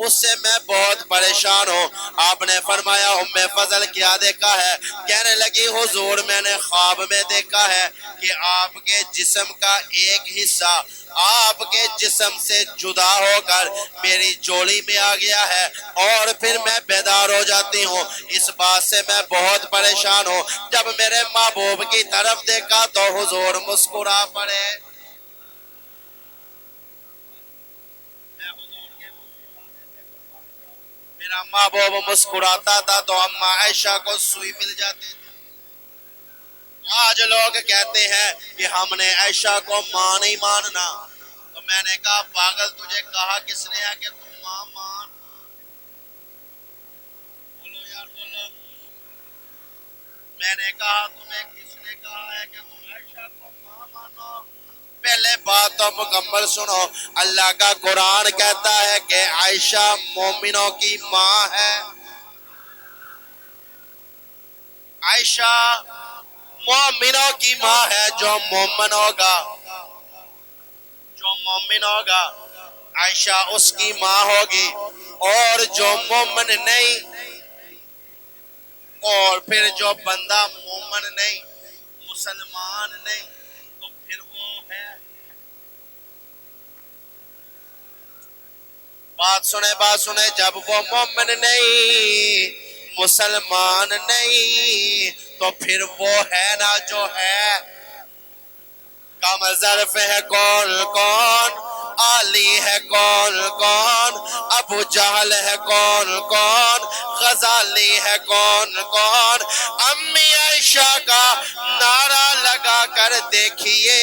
اس سے میں بہت پریشان ہوں. آپ نے فرمایا ام فضل کیا دیکھا ہے؟ کہنے لگی حضور میں نے خواب میں دیکھا ہے کہ آپ کے جسم کا ایک حصہ آپ کے جسم سے جدا ہو کر میری جوڑی میں آ گیا ہے اور پھر میں بیدار ہو جاتی ہوں. اس بات سے میں بہت پریشان ہوں. جب میرے محبوب کی طرف دیکھا تو حضور مسکرا پڑے. میرا محبوب مسکراتا تھا تو اما عائشہ کو سوئی مل جاتی تھی. آج لوگ کہتے ہیں کہ ہم نے عائشہ کو ماں نہیں ماننا. تو میں نے کہا پاگل تجھے کہا کس نے ہے کہ تم ماں مان؟ بولو یار بولو. میں نے کہا تمہیں کس نے کہا ہے کہ تم عائشہ کو ماں مانو؟ پہلے بات تو مکمل سنو. اللہ کا قرآن کہتا ہے کہ عائشہ مومنوں کی ماں ہے. عائشہ مومنوں کی ماں ہے. جو مومن ہوگا جو مومن ہوگا عائشہ اس کی ماں ہوگی اور جو مومن نہیں اور پھر جو بندہ مومن نہیں مسلمان نہیں تو پھر وہ ہے. بات سنے جب وہ مومن نہیں مسلمان نہیں تو پھر وہ ہے نا جو ہے. کم ظرف ہے کون کون علی ہے کون کون ابو جہل ہے کون کون غزالی ہے کون کون. امی عائشہ کا نعرہ لگا کر دیکھیے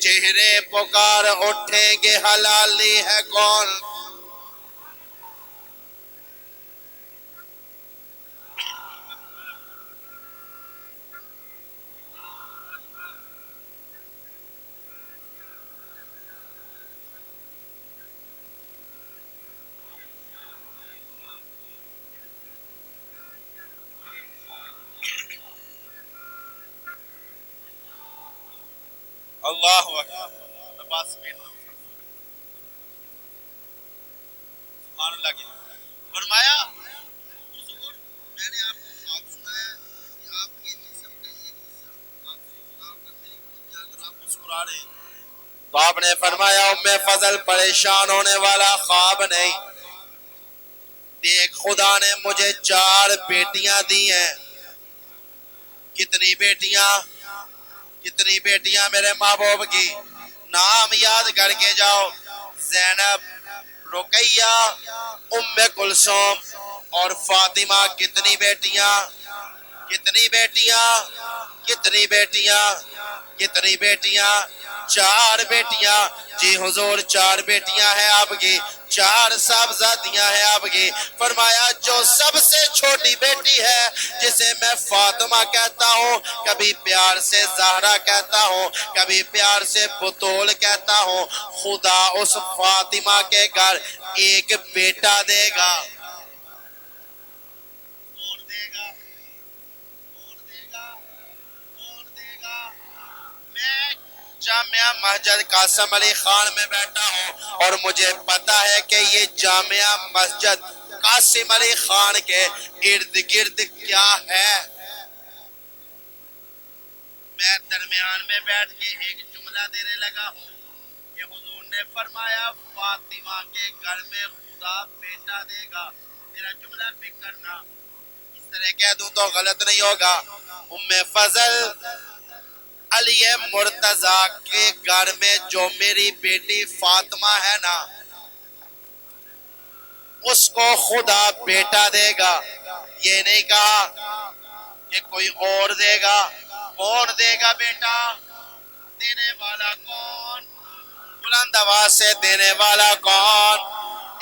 چہرے پکار اٹھیں گے حلالی ہے کون. اللہ اکبر. بات سمیٹ دو. سبحان اللہ کی فرمایا حضور میں نے آپ کو خواب سنایا کہ آپ کے جسم کا ایک حصہ آپ سے جدا کر میری گود میں آ کر آپ مسکرا رہے ہیں. تو آپ نے فرمایا ام فضل پریشان ہونے والا خواب نہیں. دیکھ خدا نے مجھے 4 بیٹیاں دی ہیں. کتنی بیٹیاں؟ کتنی بیٹیاں میرے محبوب کی؟ نام یاد کر کے جاؤ. زینب رقیہ ام کلثوم اور فاطمہ. کتنی بیٹیاں؟ کتنی بیٹیاں؟ کتنی بیٹیاں؟ کتنی بیٹیاں؟ 4 بیٹیاں، جی حضور 4 بیٹیاں ہیں آپ کی، 4 صاحبزادیاں ہیں آپ کی۔ فرمایا جو سب سے چھوٹی بیٹی ہے جسے میں فاطمہ کہتا ہوں، کبھی پیار سے زہرا کہتا ہوں، کبھی پیار سے بطول کہتا ہوں، خدا اس فاطمہ کے گھر ایک بیٹا دے گا۔ کون دے گا؟ کون دے گا؟ کون دے گا؟ میں جامعہ مسجد قاسم علی خان میں بیٹھا ہوں اور مجھے پتا ہے کہ یہ جامعہ مسجد قاسم علی خان کے ارد گرد کیا ہے۔ میں درمیان میں بیٹھ کے ایک جملہ دینے لگا ہوں کہ حضور نے فرمایا فاطمہ کے گھر میں خدا بیٹا دے گا۔ میرا جملہ پک کرنا، اس طرح کہہ دوں تو غلط نہیں ہوگا۔ ام فضل علی مرتضی کے گھر میں جو میری بیٹی فاطمہ ہے نا، اس کو خدا بیٹا دے گا۔ یہ نہیں کہا کہ کوئی اور دے گا۔ کون دے گا بیٹا؟ دینے والا کون؟ بلند آواز سے دینے والا کون؟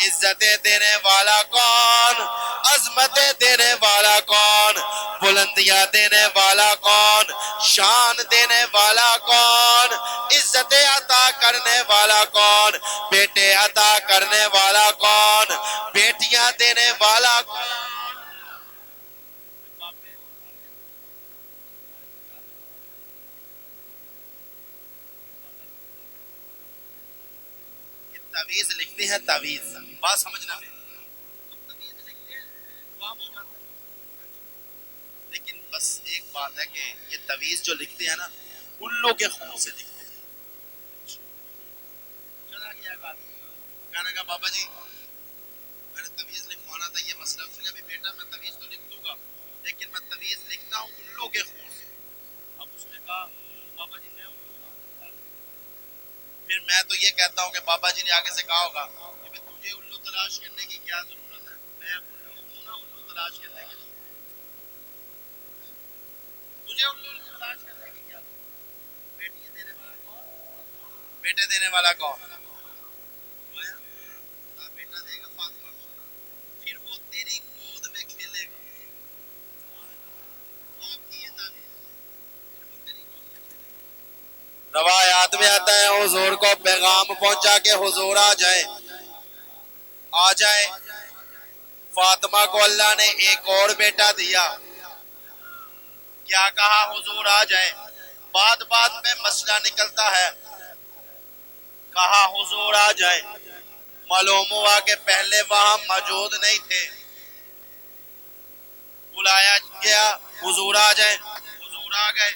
عزت دینے والا کون؟ عظمت دینے والا کون؟ بلندیاں دینے والا کون؟ شان دینے والا کون؟ عزت عطا کرنے والا کون؟ بیٹے عطا کرنے والا کون؟ بیٹیاں دینے والا کون؟ تعویذ لکھتے ہیں، تعویذ بات سمجھنا ہے، تعویذ لکھتے ہیں کام ہو جاتا ہے، لیکن بس ایک بات ہے کہ یہ تعویذ جو لکھتے ہیں نا، الو کے خون سے لکھتے ہیں۔ چلا گیا بات، کہنے کا بابا جی میں نے تعویذ لکھوانا تھا، یہ مسئلہ اس نے بھی بیٹا میں تعویذ تو لکھ دوں گا لیکن میں تعویذ لکھتا ہوں الو کے خون سے۔ اب اس نے کہا بابا جی میں پھر میں تو یہ کہتا ہوں کہ بابا جی نے آگے سے کہا ہوگا کہ تجھے الو تلاش کرنے کی کیا ضرورت ہے، میں الو ہوں نا، الو تلاش کرنے کی تجھے الو تلاش کرنے کی کیا ضرورت؟ بیٹی دینے والا کون؟ بیٹے دینے والا کون؟ بیٹا دے گا فاطمہ کو، پھر وہ تیری گود میں کھیلے گا۔ آپ کی یہ تعبیر روایات میں آتا ہے حضور کو پیغام پہنچا کہ حضور آ جائیں، آ جائیں۔ فاطمہ کو اللہ نے ایک اور بیٹا دیا۔ کیا کہا؟ حضور آ جائیں۔ بات بات میں مسئلہ نکلتا ہے، کہا حضور آ جائیں۔ معلوم ہوا کہ پہلے وہاں موجود نہیں تھے، بلایا گیا حضور آ جائیں، حضور آ گئے۔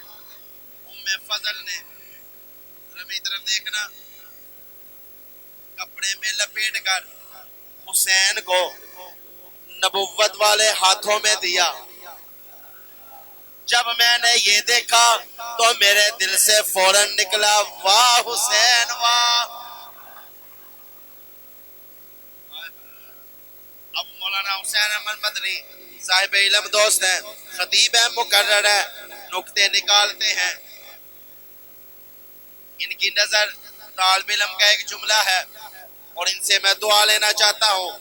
ام فضل نے میری طرف دیکھنا، کپڑے میں لپیٹ کر حسین کو نبوت والے ہاتھوں میں دیا۔ جب میں نے یہ دیکھا تو میرے دل سے فوراً نکلا واہ حسین واہ۔ اب مولانا حسین احمد مدنی صاحب علم دوست ہیں، خطیب ہیں، مقرر ہے، نکتے نکالتے ہیں۔ ان کی نظر طالب علم کا ایک جملہ ہے اور ان سے میں دعا لینا چاہتا ہوں۔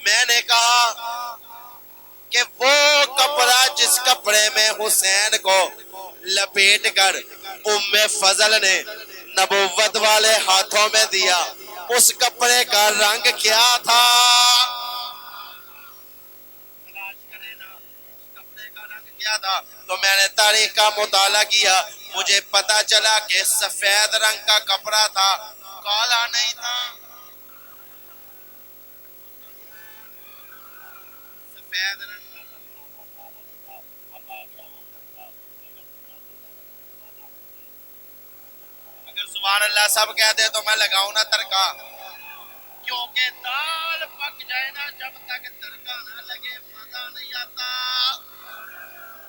میں نے کہا کہ وہ کپڑا جس کپڑے میں حسین کو لپیٹ کر ام فضل نے نبوت والے ہاتھوں میں دیا، اس کپڑے کا رنگ کیا تھا؟ کپڑے کا رنگ کیا تھا؟ تو میں نے تاریخ کا مطالعہ کیا، مجھے پتا چلا کہ سفید رنگ کا کپڑا تھا، کالا نہیں تھا۔ سفید رنگ کا کپڑا تھا۔ اگر سبحان اللہ سب کہہ دے تو میں لگاؤں نا ترکا، کیونکہ دال پک جائے نا جب تک ترکا نہ لگے مزہ نہیں آتا۔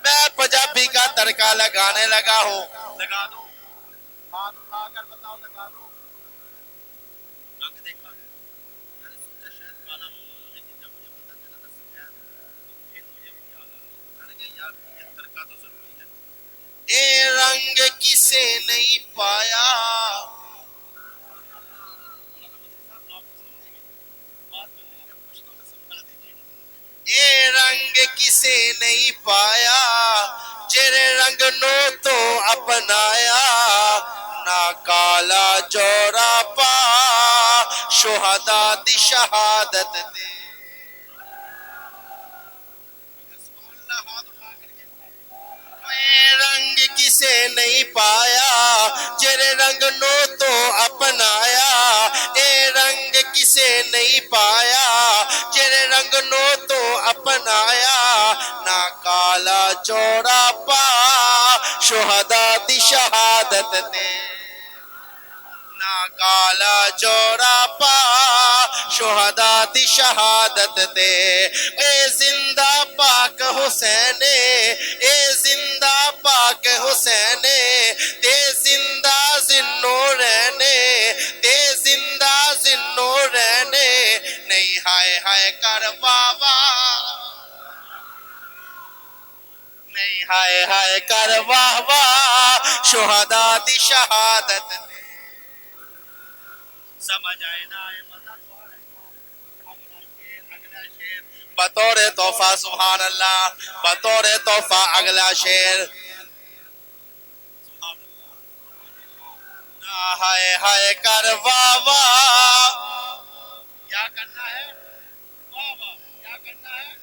میں پنجابی کا ترکا لگانے لگا ہوں، لگا دوں؟ ہاتھ اٹھا کر بتاؤ لگا دوں؟ رنگ دیکھا میں نے سوچا شاید کالا ہو، لیکن جب مجھے پتا چلا نا سفید تو پھر مجھے یاد آیا، میں نے کہا یار یہ ترکا تو ضروری ہے۔ اے رنگ کسے نہیں پایا نہیں پایا جڑے رنگ نو تو اپنایا نہ کالا جورا پا شہداء دی شہادت دے رنگ کسے نہیں پایا جڑے رنگ نو تو اپنایا اے رنگ کسے نہیں پایا جڑے رنگ نو تو اپنایا نہ کالا جوڑا پا شہداء دی شہادت دے نہ کالا جوڑا پا شہداء دی شہادت دے اے زندہ پاک حسین اے زندہ پاک حسین تے زندہ زنو رہنے تے زندہ زنو رہنے نہیں ہائے ہائے کر بابا نہیں ہائے ہائے کر بابا شہداء دی شہادت دے سمجھ آئے نا آئے مزہ تو آ رہا ہے اگلا شیر بطور تحفہ سبحان اللہ بطور تحفہ اگلا شیر ہائے ہائے کر واہ واہ کیا کرنا ہے واہ واہ کیا کرنا ہے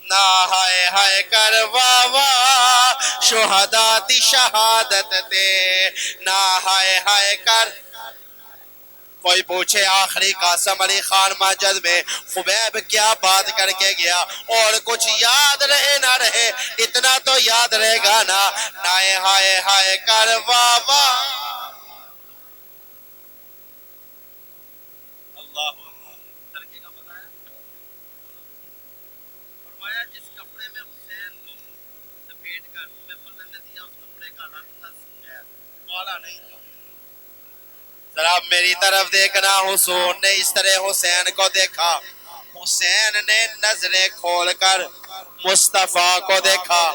نہ ہائے ہائے کر واہ واہ شہداء دی شہادت دے نہ ہائے ہائے کر کوئی پوچھے آخری قاسم علی خان ماجد میں خبیب کیا بات کر کے گیا اور کچھ یاد رہے نہ رہے اتنا تو یاد رہے گا نا نائے ہائے ہائے کر واہ واہ اللہ ترکے کا بتایا فرمایا جس کپڑے میں حسین کو لپیٹ کر تمہیں بدل نے دیا اس کپڑے کا رنگ تھا سفید کالا نہیں تھا ذرا میری طرف دیکھنا حضور نے اس طرح حسین کو دیکھا حسین نے نظریں کھول کر مصطفیٰ کو دیکھا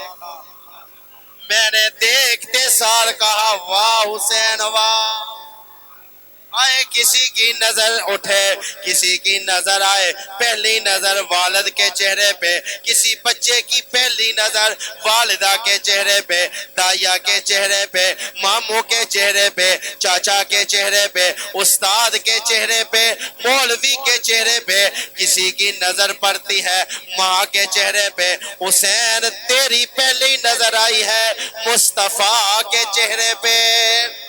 میں نے دیکھتے سال کہا واہ حسین واہ آئے کسی کی نظر اٹھے کسی کی نظر آئے پہلی نظر والد کے چہرے پہ کسی بچے کی پہلی نظر والدہ کے چہرے پہ دائیا کے چہرے پہ ماموں کے چہرے پہ چاچا کے چہرے پہ استاد کے چہرے پہ مولوی کے چہرے پہ کسی کی نظر پڑتی ہے ماں کے چہرے پہ حسین تیری پہلی نظر آئی ہے مصطفیٰ کے چہرے پہ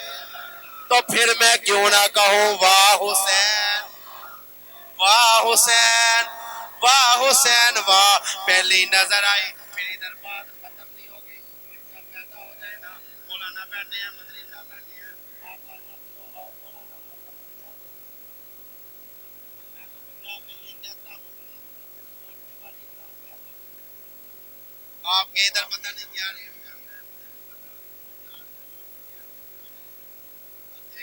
تو پھر میں کیوں نہ کہوں واہ حسین واہ حسین واہ حسین واہ پہلی نظر آئی میری ادھر بات ختم نہیں ہوگی بچہ پیدا ہو جائے نا مولانا بیٹھے ہیں مدری صاحب بیٹھے ہیں آپ میں تو پنجاب میں یہ کہتا ہوں آپ کے ادھر پتہ نہیں کیا رہی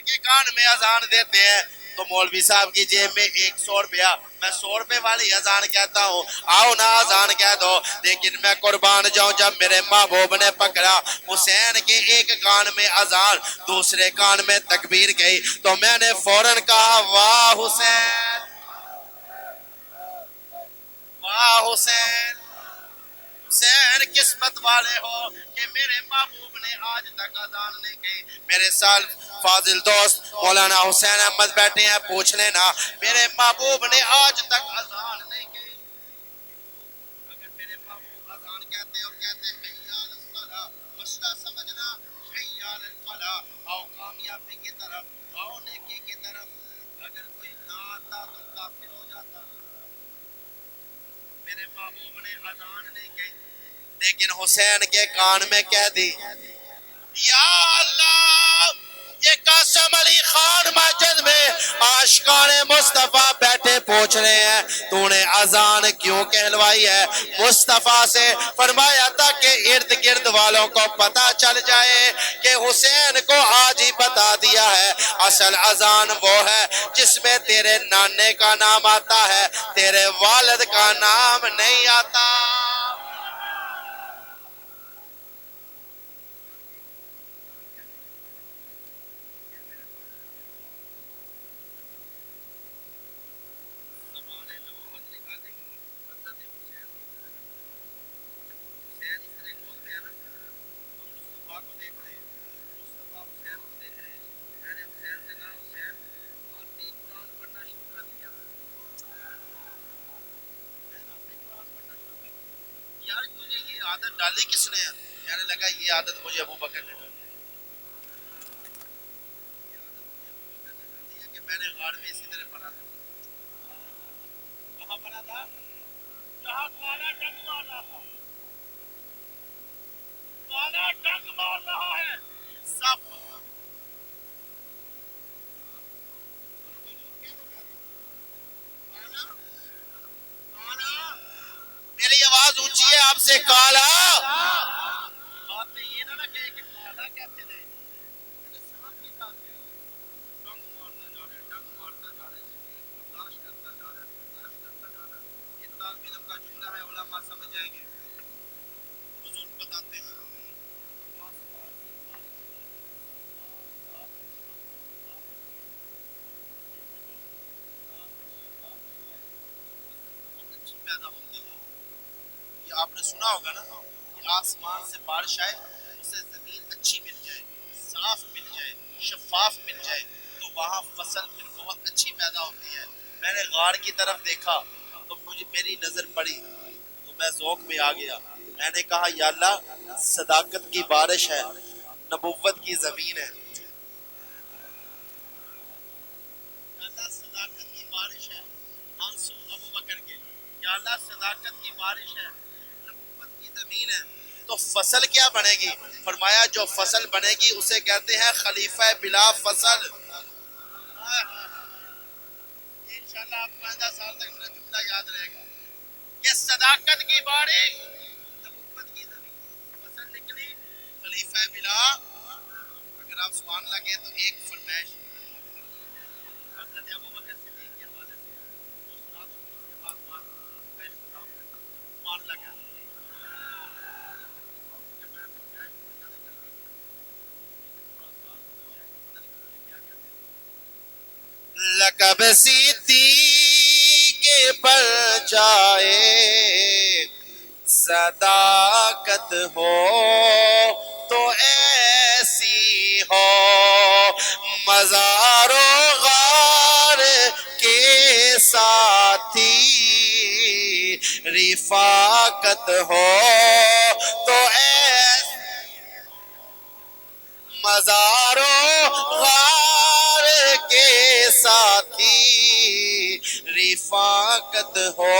کے کان میں اذان دیتے ہیں تو مولوی صاحب کی جیب میں 100 روپیہ میں 100 روپے والی اذان کہتا ہوں آؤ نا اذان کہہ دو لیکن میں قربان جاؤں جب میرے محبوب نے پکڑا حسین کے ایک کان میں اذان دوسرے کان میں تکبیر گئی تو میں نے فوراً کہا واہ حسین واہ حسین حسین قسمت والے ہو کہ میرے محبوب نے آج تک اذان نہیں کی میرے سال فاضل دوست مولانا حسین احمد بیٹھے ہیں پوچھ لینا میرے محبوب نے آج تک اذان نہیں کی اگر میرے محبوب اذان کہتے اور کہتے حیال الصلاح مسئلہ سمجھنا حیال الفلاح آؤ کامیابی کی طرف آؤ نیکی کی طرف اگر کوئی نہ آتا تو کافر ہو جاتا میرے محبوب نے اذان نہیں کی لیکن حسین کے کان میں کہہ دی یا اللہ یہ قاسم علی خان مسجد میں عاشقان مصطفیٰ بیٹھے پوچھ رہے ہیں تو نے اذان کیوں کہلوائی ہے مصطفیٰ سے فرمایا تھا کہ ارد گرد والوں کو پتا چل جائے کہ حسین کو آج ہی بتا دیا ہے اصل اذان وہ ہے جس میں تیرے نانے کا نام آتا ہے تیرے والد کا نام نہیں آتا ڈالی کس نے؟ کہنے لگا یہ عادت مجھے ابو بکر نے ڈالی ہے کہ میں نے غار میں اسی طرح پڑھا تھا. کہاں پڑھا تھا؟ جہاں کالا ڈنگ مار رہا تھا. کالا ڈنگ مار رہا ہے سب. میری آواز اونچی ہے آپ سے. کالا بات میں یہ نہ کہے کہ کالا کہتے تھے. سانپ کے ساتھ ڈنگ مارتا جا رہا ہے, ڈنگ مارتا جا رہا ہے, برداشت کرتا جا رہا ہے, برداشت کرتا جا رہا ہے. یہ طالب علم کا جملہ ہے, علماء سمجھ جائیں گے. بزرگ بتاتے ہیں پیدا ہوتی ہے. یہ آپ نے سنا ہوگا نا کہ آسمان سے بارش آئے, اسے زمین اچھی مل جائے, صاف مل جائے, شفاف مل جائے, تو وہاں فصل پھر بہت اچھی پیدا ہوتی ہے. میں نے غار کی طرف دیکھا تو مجھے میری نظر پڑی تو میں ذوق میں آ گیا. میں نے کہا یا اللہ صداقت کی بارش ہے, نبوت کی زمین ہے. یا اللہ صداقت کی بارش ہے, آنسو ابو بکر کے. یا اللہ صداقت کی بارش ہے, نبوت کی زمین ہے. تو فصل کیا بنے گی؟ فرمایا جو فصل بنے گی اسے کہتے ہیں خلیفہ بلا فصل. انشاءاللہ آپ کو آئندہ سال تک میرا جملہ یاد رہے گا کہ صداقت کی بارش, نبوت کی زمین, فصل نکلی خلیفہ بلا. اگر آپ سبحان اللہ کہیں تو ایک فرمائش حضرت ابو بکر صدیق کے حوالے سے وہ سنا دو, اس کے بعد میں سناؤں گا. سبحان اللہ کہتے ہیں لقب صدیق پر جائے صداقت ہو تو ایسی ہو, مزار و غار کے ساتھی رفاقت ہو تو ایسی, مزار و غار کے ساتھی رفاقت ہو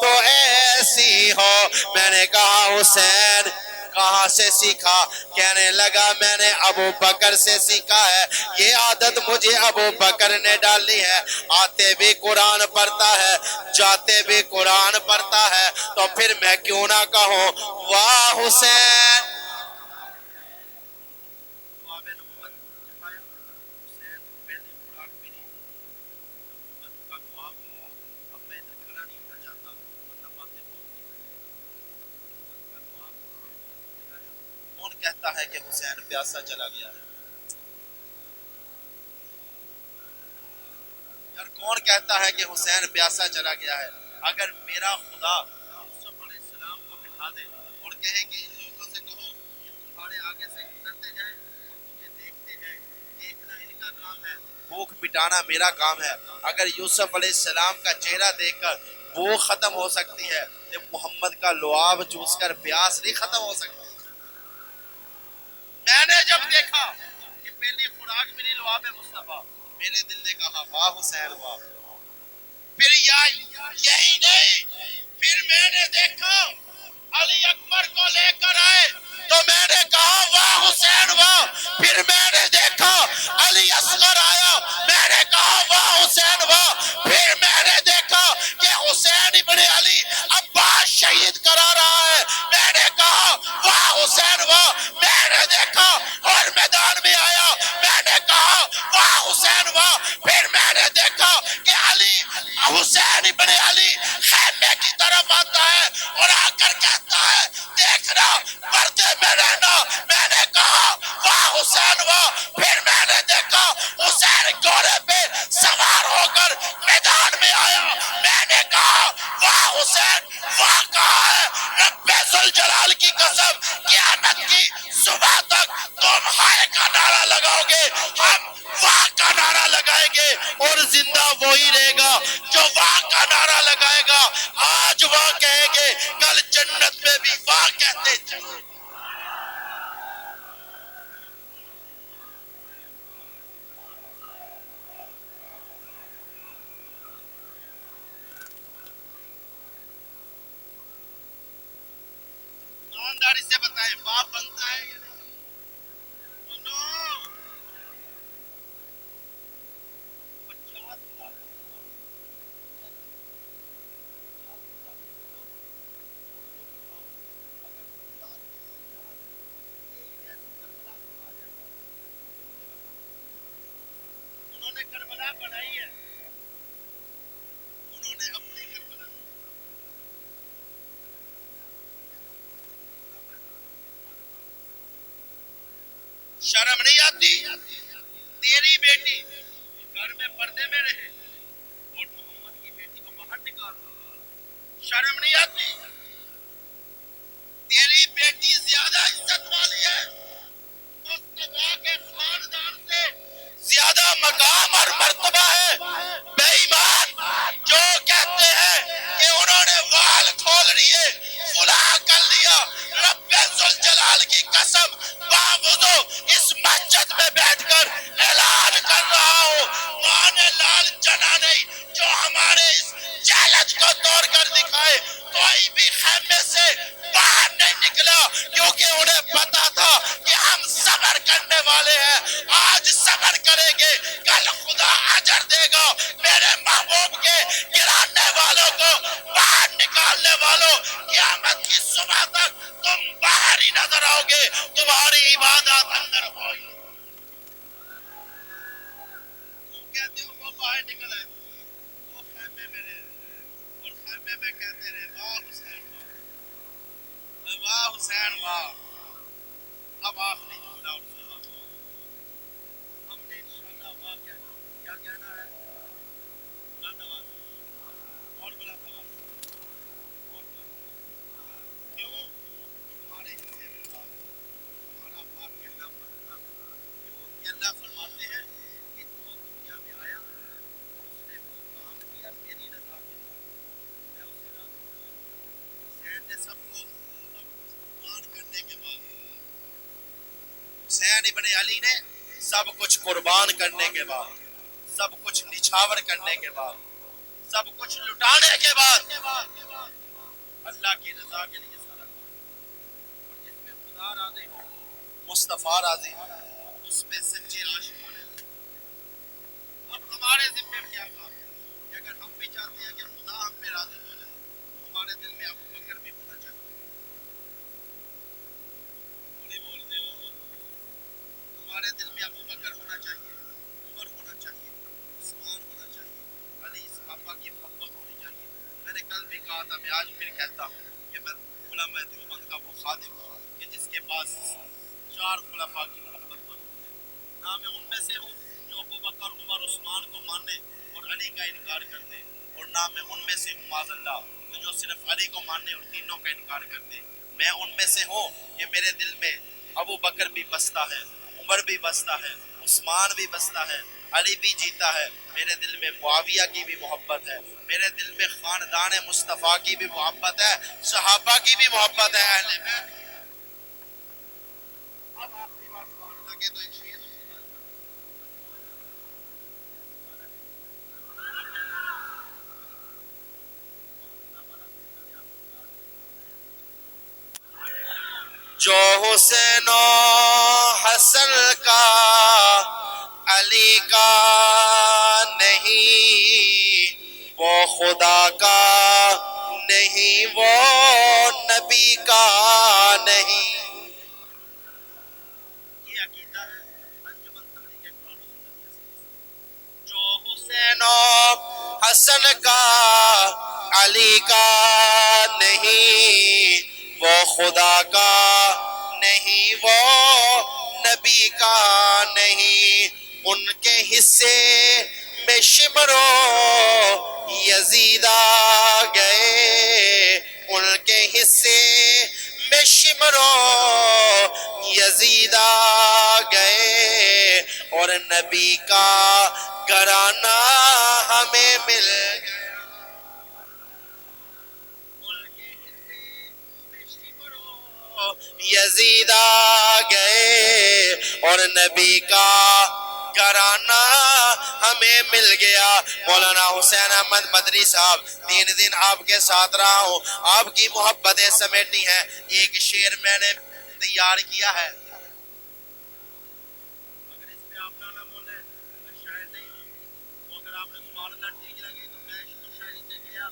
تو ایسی ہو. میں نے کہا حسین کہاں سے سیکھا؟ کہنے لگا میں نے ابو بکر سے سیکھا ہے. یہ عادت مجھے ابو بکر نے ڈالی ہے. آتے بھی قرآن پڑھتا ہے, جاتے بھی قرآن پڑھتا ہے, تو پھر میں کیوں نہ کہوں واہ حسین. کہتا ہے کہ حسین پیاسا چلا گیا ہے؟ یار کون کہتا ہے کہ حسین پیاسا چلا گیا ہے؟ اگر میرا خدا یوسف علیہ السلام کو بٹھا دے اور کہے کہ ان لوگوں سے کہو کہ تمہارے آگے سے گزرتے جائیں اور تجھے دیکھتے جائیں, دیکھنا ان کا کام ہے, بھوک مٹانا میرا کام ہے. اگر یوسف علیہ السلام کا چہرہ دیکھ کر بھوک ختم ہو سکتی ہے, محمد کا لعاب چوس کر پیاس نہیں ختم ہو سکتی. میں نے جب دیکھا کہ پہلی خوراک ملی لعاب مصطفیٰ, میرے دل نے کہا واہ حسین واہ. پھر یہی نہیں, پھر میں نے دیکھا علی اکبر کو لے کر آئے تو میں نے کہا واہ حسین واہ. پھر میں نے دیکھا علی اصغر آیا, میں نے کہا واہ حسین واہ. پھر میں نے دیکھا کہ حسین ابن علی عباس شہید کرا رہا ہے, میں نے کہا واہ حسین واہ. میں نے دیکھا اور میدان میں آیا, میں نے کہا واہ حسین واہ. پھر میں نے دیکھا کہ علی حسین ابن علی خیمے کی طرف آتا ہے اور آ کر کہتا ہے دیکھنا پردے میں رہنا. میں نے کہا واہ حسین واہ. پھر میں نے دیکھا حسین گھوڑے پہ سوار ہو کر میدان میں آیا, میں نے کہا واہ حسین واہ. کہا ہے رب ذوالجلال کی قسم قیامت کی صبح تک تم ہائے کا نعرہ لگاؤ گے, ہم واہ کا نعرہ لگائیں گے, اور زندہ وہی رہے گا جو واہ کا نعرہ لگائے گا. آج واہ کہیں گے, کل جنت میں بھی واہ کہتے چلو. ایمانداری سے بتائیں واہ بنتا ہے یا نہیں؟ بولو. 50 لاکھ انہوں نے کربلا بنائی ہے. انہوں نے اپنی کربلا. شرم نہیں آتی؟ تیری بیٹی گھر میں پردے میں رہے اور محمد کی بیٹی کو باہر نکال دو. شرم نہیں آتی؟ تیری بیٹی زیادہ عزت والی ہے مصطفیٰ کے خاندان سے، زیادہ مقام اور مرتبہ ہے. بے ایمان جو کہتے ہیں کہ انہوں نے وال کھول لیے فلاں کر لیا، رب ذوالجلال کی قسم باوضو اس مسجد میں بیٹھ کر اعلان کر رہا ہوں، مان لال جنا نہیں جو ہمارے اس چیلنج کو توڑ کر دکھائے. کوئی بھی خیمے سے باہر نہیں نکلا کیونکہ انہیں پتا تھا کہ ہم صبر کرنے والے ہیں. آج صبر کریں گے، کل خدا اجر دے گا. میرے محبوب کے گرانے والوں کو باہر نکالنے والوں، قیامت کی صبح تک تم باہر ہی نظر آؤ گے. تمہاری عبادت اندر ہوئی. تم کہتے ہو وہ باہر نکل آئے، وہ خیمے میں رہے اور خیمے میں کہتے رہے واہ حسین واہ، واہ حسین واہ. اب آخری جملہ اور سنا، ہم نے انشاءاللہ واہ کیا کہنا ہے؟ بلند آواز اور بلند آواز اور بلند. کیوں؟ ہمارے حصے میں واہ، ہمارا واہ کہنا بنتا. کیوں کہ اللہ فرماتے ہیں کہ جو دنیا میں آیا اور اس نے وہ کام کیا میری رضا کے لیے، میں اسے راضی ہوں. حسین نے سب کچھ قربان کرنے کے بعد، حسین ابن علی نے سب کچھ قربان کرنے کے بعد، سب کچھ نچھاور کرنے کے بعد، سب کچھ لٹانے کے بعد اللہ کی رضا کے لیے سارا کام. اور جس میں خدا راضی ہو، مصطفیٰ راضی ہو، اس میں سچے عاشق ہونے لگے. اب ہمارے ذمہ کیا کام ہے کہ اگر ہم بھی چاہتے ہیں کہ خدا ہم پہ راضی ہو جائے تو ہمارے دل میں ابو بکر بھی ہونا چاہیے. بولی بولتے ہو، ہمارے دل میں ابو بکر ہونا چاہیے، عمر ہونا چاہیے، عثمان ہونا چاہیے، علی صحابہ کی محبت ہونی چاہیے. میں نے کل بھی کہا تھا، میں آج پھر کہتا ہوں کہ میں علماء دیوبند کا وہ خادم ہوں کہ جس کے پاس 4 خلفاء کی محبت موجود ہے. نہ میں ان میں سے ہوں جو ابو بکر عمر عثمان کو ماننے اور علی کا انکار کرتے، اور نہ میں ان میں سے ہوں معاذ اللہ جو صرف علی کو ماننے اور تینوں کا انکار کرتے. میں ان میں سے ہوں کہ میرے دل میں ابو بکر بھی بستا ہے، عمر بھی بستا ہے، عثمان بھی بستا ہے، علی بھی جیتا ہے. میرے دل میں معاویہ کی بھی محبت ہے، میرے دل میں خاندان مصطفیٰ کی بھی محبت ہے، صحابہ کی بھی محبت ہے، اہل بیت. اب آخری بات سبحان اللہ کے تو ایک شہید جو حسین و حسن کا علی کا نہیں، وہ خدا کا نہیں، وہ نبی کا نہیں. یہ عقیدہ ہے انجمن تبلیغ قرآن و سنت کی اصلی. جو حسین و حسن کا علی کا نہیں، وہ خدا کا نہیں، وہ نبی کا نہیں. ان کے حصے میں شمر و یزید آ گئے، ان کے حصے میں شمر و یزید آ گئے، اور نبی کا گھرانہ ہمیں مل گیا. یزید آ گئے اور نبی کا گھرانہ ہمیں مل گیا۔ مولانا حسین احمد مدنی صاحب 3 دن آپ کے ساتھ رہا ہوں، آپ کی محبتیں سمیٹی ہیں۔ ایک شعر میں نے تیار کیا ہے، اگر اس پہ آپ نہ بولے میں شاعر نہیں ہوں، تو اگر آپ نے سبحان اللہ ٹھیک لگے تو میں شاعری سے گیا۔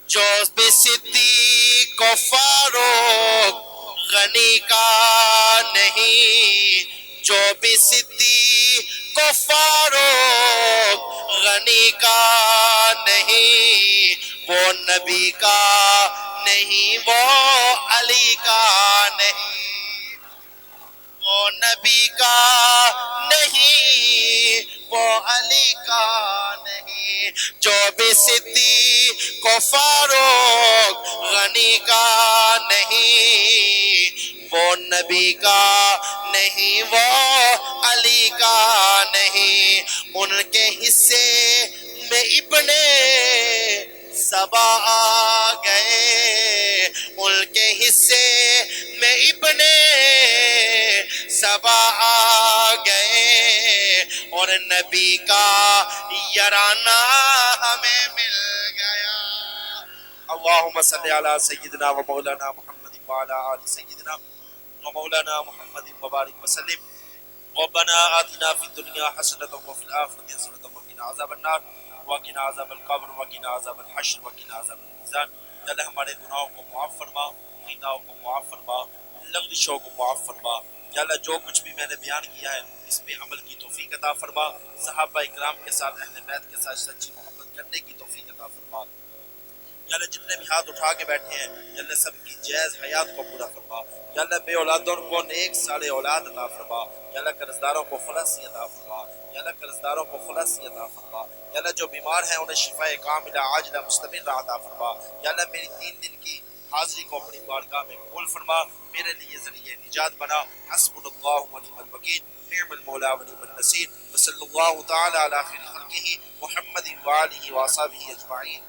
جو بھی صدیق و فاروق غنی کا نہیں، جو بھی صدیق و فاروق غنی کا نہیں، وہ نبی کا نہیں، وہ علی کا نہیں، وہ نبی کا نہیں، وہ علی کا نہیں، جو بھی صدیق و فاروق غنی کا نہیں، وہ نبی کا نہیں، وہ علی کا نہیں۔ ان کے حصے میں ابن سبا آ گئے، ان کے حصے میں ابن سبا آ گئے اور نبی کا یارانہ ہمیں مل گیا۔ اللہم صلی علی سیدنا و مولانا محمد وعلی آل سیدنا و مولانا محمد مبارک وسلم۔ ربنا آتنا فی الدنیا حسنۃ وفی الآخرۃ حسنۃ وقنا عذاب النار وقنا عذاب القبر وقنا عذاب الحشر وقنا عذاب المیزان۔ یا اللہ ہمارے گناہوں کو معاف فرما، خطاؤں کو معاف فرما، لغزشوں کو معاف فرما۔ یا اللہ جو کچھ بھی میں نے بیان کیا ہے اس پہ عمل کی توفیق عطا فرما، صحابہ اکرام کے ساتھ اہل بیت کے ساتھ سچی محبت کرنے کی توفیق عطا فرما۔ یا اللہ جتنے بھی ہاتھ اٹھا کے بیٹھے ہیں یا اللہ سب کی جائز حیات کو پورا فرما۔ یا اللہ بے اولادوں کو نیک صالح اولاد عطا فرما۔ یا اللہ قرضداروں کو خلاصی عطا فرما۔ یا اللہ قرضداروں کو خلاصی عطا فرما۔ یا اللہ جو بیمار ہیں انہیں شفاء کاملہ عاجلہ مستمرہ عطا فرما۔ یا اللہ میری 3 دن کی حاضری کو اپنی بارگاہ میں قبول فرما، میرے لیے ذریعہ نجات بنا۔ حسبنا اللہ ونعم الوکیل، نعم المولا ونعم النصیر، وصلی اللہ تعالی علی خیر خلقہ محمد وآلہ وصحبہ اجمعین۔